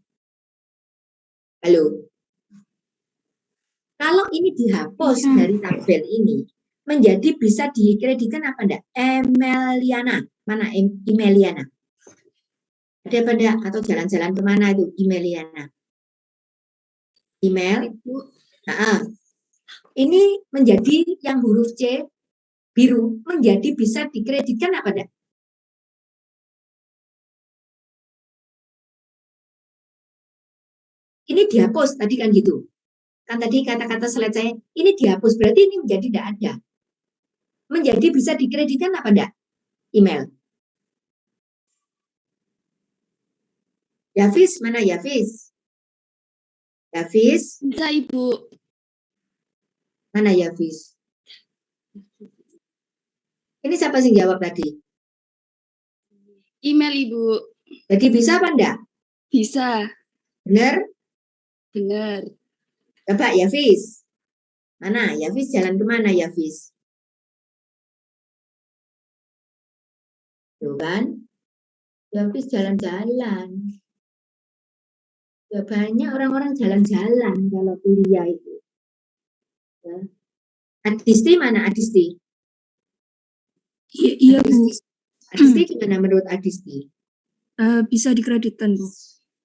Halo. Kalau ini dihapus Bisa. dari tabel ini, menjadi bisa dikreditkan apa enggak? Emeliana. Mana Emeliana? Ada apa enggak? Atau jalan-jalan kemana itu Emeliana? Email. Nah, ini menjadi yang huruf C biru, menjadi bisa dikreditkan apa enggak? Ini dihapus, tadi kan gitu. Kan tadi kata-kata slide saya, ini dihapus, berarti ini menjadi tidak ada. Menjadi bisa dikreditkan apa enggak? Email. Yafiz, mana Yafiz? Yafiz, Bisa, Ibu. mana Yafiz? Ini siapa sih jawab tadi? Email, Ibu. Jadi bisa apa enggak? Bisa. Benar? Benar. Coba Yafiz. Mana? Yafiz jalan kemana Yafiz? Tuh kan? Yafiz jalan-jalan. Ya banyak orang-orang jalan-jalan kalau kuliah itu. Ya. Adisti mana Adisti? Iya, Bu. Adisti gimana menurut Adisti? Bisa dikreditkan, Bu.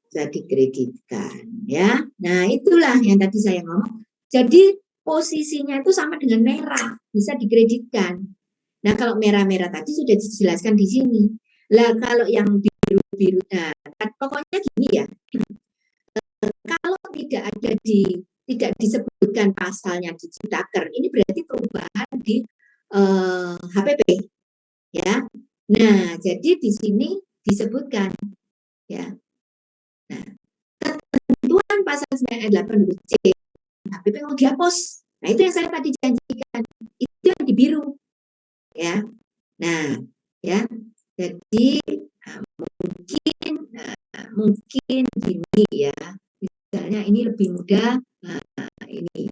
Bisa dikreditkan ya. Nah, itulah yang tadi saya ngomong. Jadi posisinya itu sama dengan merah, bisa dikreditkan. Nah, kalau merah-merah tadi sudah dijelaskan di sini. Lah kalau yang biru-biru, nah, pokoknya gini ya. Kalau tidak disebutkan pasalnya di Ciptaker, ini berarti perubahan di HPP ya. Nah, jadi di sini disebutkan ya. Nah, ketentuan pasal 9 ayat 8 huruf C HPP mau dihapus. Nah, itu yang saya tadi janjikan. Itu yang di biru. Ya. Nah, ya. Jadi mungkin gini ya. Misalnya ini lebih mudah. Nah, ini.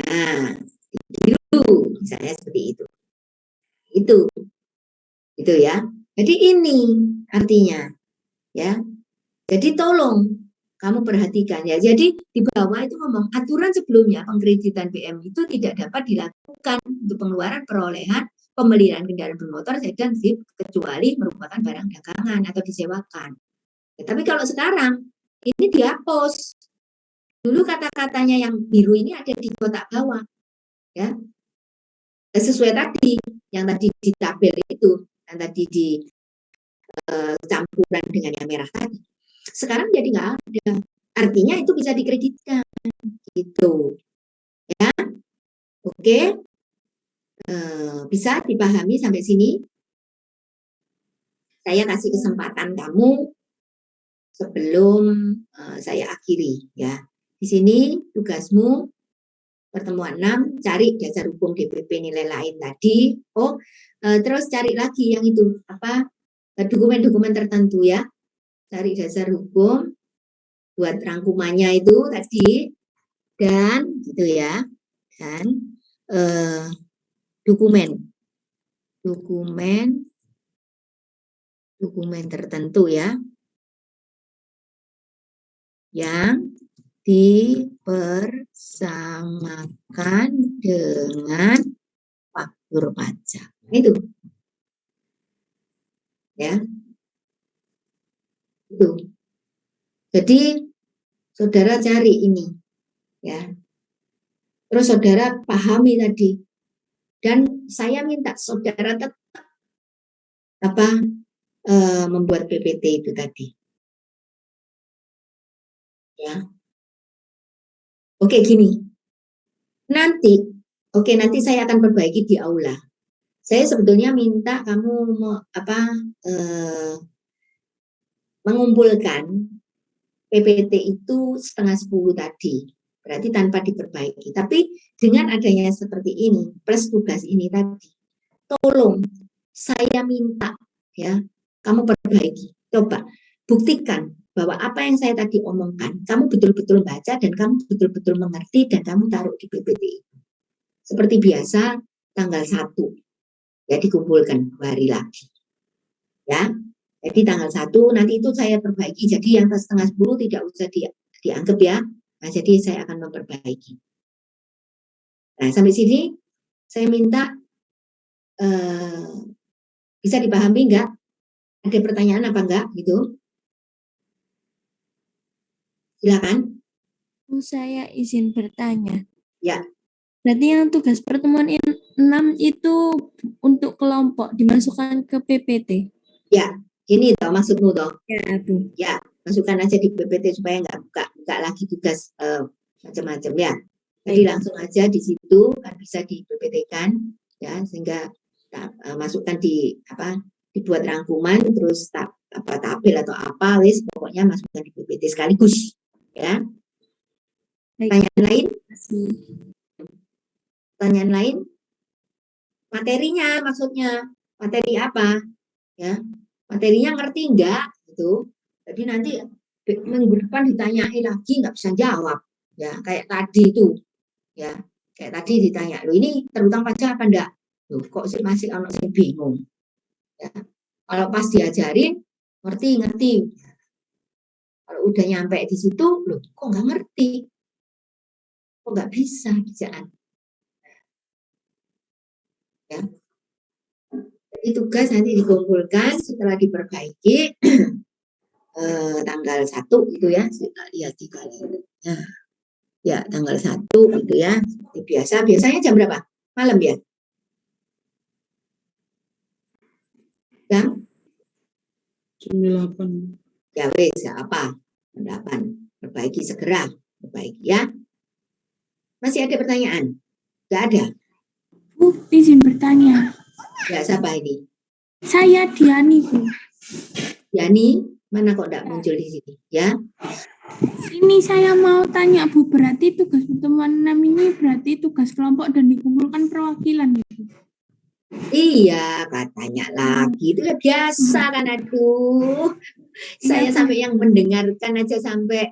Nah, di biru misalnya seperti itu. Itu ya. Jadi ini artinya ya. Jadi tolong kamu perhatikan ya. Jadi di bawah itu ngomong aturan sebelumnya pengkreditan BM itu tidak dapat dilakukan untuk pengeluaran perolehan pembelian kendaraan bermotor sedan zip kecuali merupakan barang dagangan atau disewakan. Ya, tapi kalau sekarang ini dihapus. Dulu kata-katanya yang biru ini ada di kotak bawah. Ya. Sesuai tadi yang tadi di tabel itu, yang tadi di campuran dengan yang merah tadi. Sekarang jadi nggak ada. Artinya itu bisa dikreditkan. Gitu. Ya. Oke. Bisa dipahami sampai sini? Saya kasih kesempatan kamu sebelum saya akhiri. Ya. Di sini tugasmu pertemuan 6, cari dasar hukum DPP nilai lain tadi. Terus cari lagi yang itu, apa, dokumen-dokumen tertentu ya. Cari dasar hukum, buat rangkumannya itu tadi, dan gitu ya. Dan dokumen tertentu ya. Yang dipersamakan dengan faktur pajak. Itu. Ya. Itu. Jadi saudara cari ini. Ya. Terus saudara pahami tadi. Dan saya minta saudara tetap membuat PPT itu tadi. Ya. Oke, gini. Nanti saya akan perbaiki di aula. Saya sebetulnya minta kamu mengumpulkan PPT itu 9:30 tadi. Berarti tanpa diperbaiki. Tapi dengan adanya seperti ini, plus tugas ini tadi, tolong saya minta ya, kamu perbaiki. Coba buktikan bahwa apa yang saya tadi omongkan, kamu betul-betul baca dan kamu betul-betul mengerti dan kamu taruh di PPT itu. Seperti biasa, tanggal 1, ya dikumpulkan 2 hari lagi. Ya, jadi tanggal 1 nanti itu saya perbaiki, jadi yang setengah 10 tidak usah dianggap ya. Nah, jadi saya akan memperbaiki. Nah, sampai sini saya minta bisa dipahami enggak? Ada pertanyaan apa enggak gitu? Silakan. Saya izin bertanya. Ya. Berarti yang tugas pertemuan 6 itu untuk kelompok dimasukkan ke PPT? Ya, ini toh maksudmu toh? Ya, Bu. Ya, masukkan aja di PPT supaya nggak buka lagi tugas macam-macam ya. Jadi langsung aja di situ kan bisa di PPT-kan ya, sehingga masukkan dibuat rangkuman terus tabel atau apa pokoknya masukkan di PPT sekaligus ya. Pertanyaan lain? Pertanyaan lain? Materinya maksudnya materi apa? Ya, materinya ngerti enggak gitu. Jadi nanti minggu depan ditanyai lagi nggak bisa jawab ya, kayak tadi itu ya, kayak tadi ditanya lo ini terutang pajak apa enggak? Loh, kok masih ono sing bingung ya. Kalau pas diajarin ngerti. Kalau udah nyampe di situ loh kok nggak ngerti, kok nggak bisa bacaan ya. Jadi tugas nanti dikumpulkan setelah diperbaiki tanggal 1 itu ya, kita lihat di kalendernya. Ya, tanggal 1 gitu ya. Seperti biasa. Biasanya jam berapa? Malam ya? Jam 8. Ya wes, ya apa? 8. Perbaiki segera, perbaiki ya. Masih ada pertanyaan? Enggak ada? Bu, izin bertanya. Ya, siapa ini? Saya Diani, Bu. Yani, mana kok enggak muncul di sini? Ya. Ini saya mau tanya, Bu, berarti tugas pertemuan 6 ini berarti tugas kelompok dan dikumpulkan perwakilan, gitu. Iya, katanya lagi. Itu biasa kan, aduh. Saya sampai yang mendengarkan aja sampai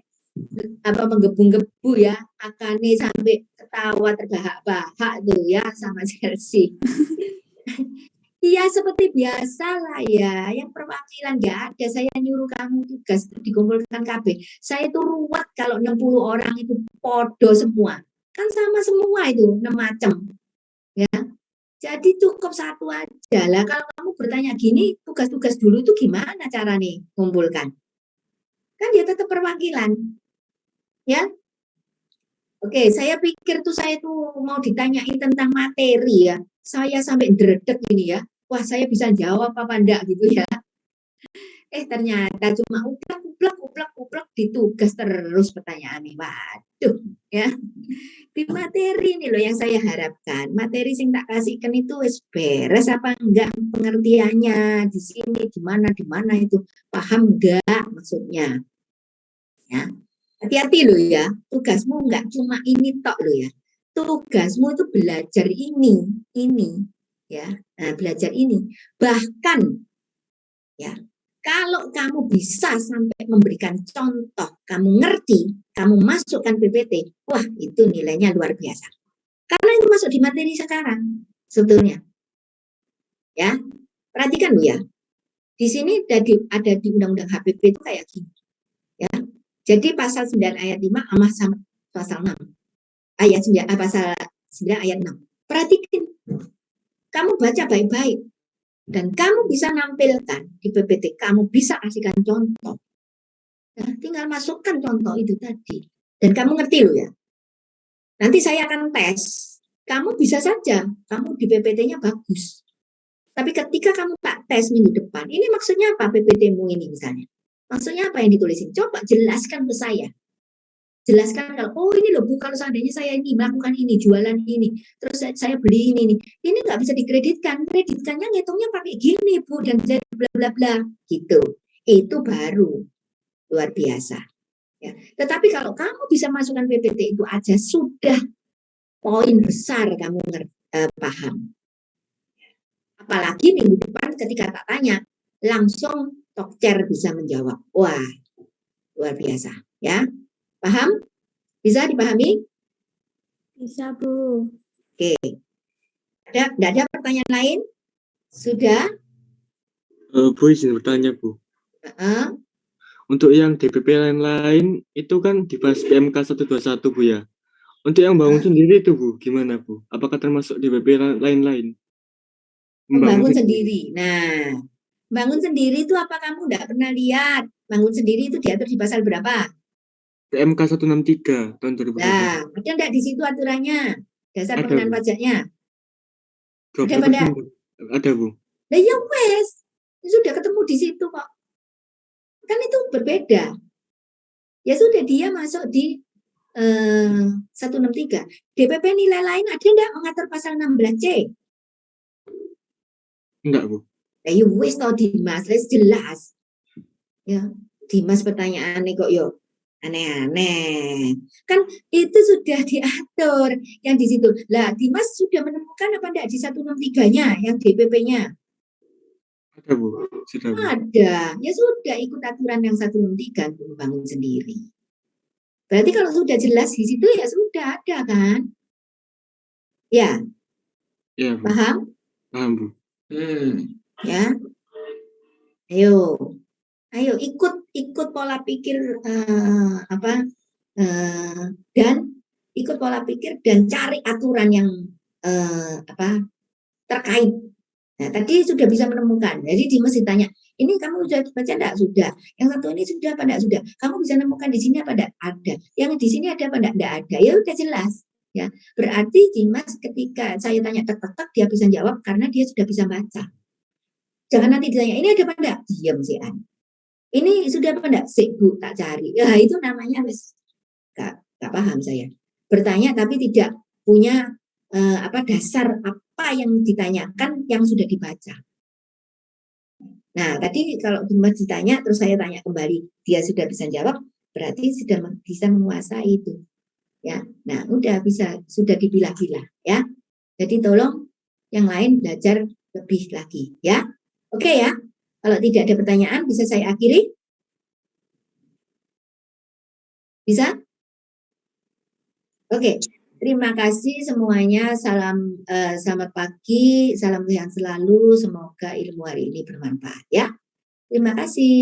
menggebu-gebu ya, akane sampai ketawa terbahak-bahak tuh ya sama Chelsea. Iya seperti biasa lah ya, yang perwakilan nggak ada, saya nyuruh kamu tugas dikumpulkan KB. Saya itu ruwet kalau 60 orang itu podo semua, kan sama semua itu 6 macam ya. Jadi cukup 1 aja lah. Kalau kamu bertanya gini, tugas-tugas dulu itu gimana cara nih kumpulkan? Kan dia tetap perwakilan ya. Oke, saya pikir tuh saya tuh mau ditanyain tentang materi ya. Saya sampai dredeg ini ya. Wah, saya bisa jawab apa enggak gitu ya. Ternyata cuma uplak di tugas terus pertanyaannya. Waduh, ya. Di materi ini loh yang saya harapkan. Materi sing tak kasihkan itu wis beres apa enggak pengertiannya di sini di mana itu paham enggak maksudnya. Ya. Hati-hati loh ya, tugasmu enggak cuma ini tok loh ya. Tugasmu itu belajar ini ya. Nah, belajar ini. Bahkan ya, kalau kamu bisa sampai memberikan contoh, kamu ngerti, kamu masukkan PPT, wah itu nilainya luar biasa. Karena itu masuk di materi sekarang sebetulnya. Ya, perhatikan loh ya. Di sini ada di Undang-Undang HPP itu kayak gini. Ya. Jadi pasal 9 ayat 5 sama pasal 6. Pasal 9 ayat 6. Perhatikan. Kamu baca baik-baik. Dan kamu bisa nampilkan di PPT, kamu bisa kasihkan contoh. Nah, tinggal masukkan contoh itu tadi. Dan kamu ngerti loh ya. Nanti saya akan tes. Kamu bisa saja, kamu di PPT-nya bagus. Tapi ketika kamu tak tes minggu depan, ini maksudnya apa PPT-mu ini misalnya? Maksudnya apa yang ditulisin? Coba jelaskan ke saya. Jelaskan kalau, oh ini loh Bu, kalau seandainya saya ini melakukan ini, jualan ini, terus saya beli ini nggak bisa dikreditkan. Kreditkannya ngitungnya pakai gini Bu, dan bla bla bla gitu. Itu baru luar biasa. Ya. Tetapi kalau kamu bisa masukkan PPT itu aja sudah poin besar kamu paham. Apalagi minggu depan ketika tak tanya, langsung Tokcer bisa menjawab. Wah, Luar biasa, ya. Paham? Bisa dipahami? Bisa, Bu. Oke. Tidak ada pertanyaan lain? Sudah? Bu izin bertanya Bu. Heeh. Untuk yang DPP lain-lain itu kan dibahas PMK 121 Bu ya. Untuk yang bangun sendiri itu Bu, gimana Bu? Apakah termasuk DPP lain-lain? Membangun sendiri. Nah, bangun sendiri itu apa kamu tidak pernah lihat? Bangun sendiri itu diatur di pasal berapa? PMK 163 tahun 2020. Nah, ada enggak di situ aturannya? Dasar Ada, pengenaan Bu. pajaknya? Ada 20%, apa enggak? Bu. Ada Bu. Nah, ya wes. Sudah ketemu di situ kok. Kan itu berbeda. Ya sudah, dia masuk di 163. DPP nilai lain ada enggak mengatur pasal 16C? Enggak Bu. Ya wes tau Dimas, wes jelas. Ya, Dimas pertanyaannya kok yo aneh-aneh. Kan itu sudah diatur yang di situ. Lah, Dimas sudah menemukan apa enggak di 163-nya yang DPP-nya? Ada Bu. Sudah Bu. Ada. Ya sudah, ikut aturan yang 163 untuk membangun sendiri. Berarti kalau sudah jelas di situ ya sudah ada kan? Ya. Iya Bu. Paham? Paham Bu. Ya. Ayo ikut pola pikir dan ikut pola pikir dan cari aturan yang terkait. Nah, tadi sudah bisa menemukan. Jadi Dimas ditanya, ini kamu sudah baca enggak? Sudah. Yang satu ini sudah apa enggak? Sudah. Kamu bisa menemukan di sini apa enggak? Ada. Yang di sini ada apa enggak? Enggak ada. Ya udah jelas. Ya, berarti Dimas ketika saya tanya tek-tek dia bisa jawab karena dia sudah bisa baca. Jangan nanti ditanya, ini ada apa enggak? Diam sih An. Ini sudah apa enggak? Sik Bu, tak cari. Ya, itu namanya wis enggak paham saya. Bertanya tapi tidak punya dasar apa yang ditanyakan yang sudah dibaca. Nah, tadi kalau Dimas ditanya terus saya tanya kembali, dia sudah bisa jawab, berarti sudah bisa menguasai itu. Ya. Nah, udah bisa, sudah dipilah-pilah ya. Jadi tolong yang lain belajar lebih lagi ya. Oke ya. Kalau tidak ada pertanyaan bisa saya akhiri? Bisa? Oke. Terima kasih semuanya. Salam selamat pagi, salam sehat selalu. Semoga ilmu hari ini bermanfaat ya. Terima kasih.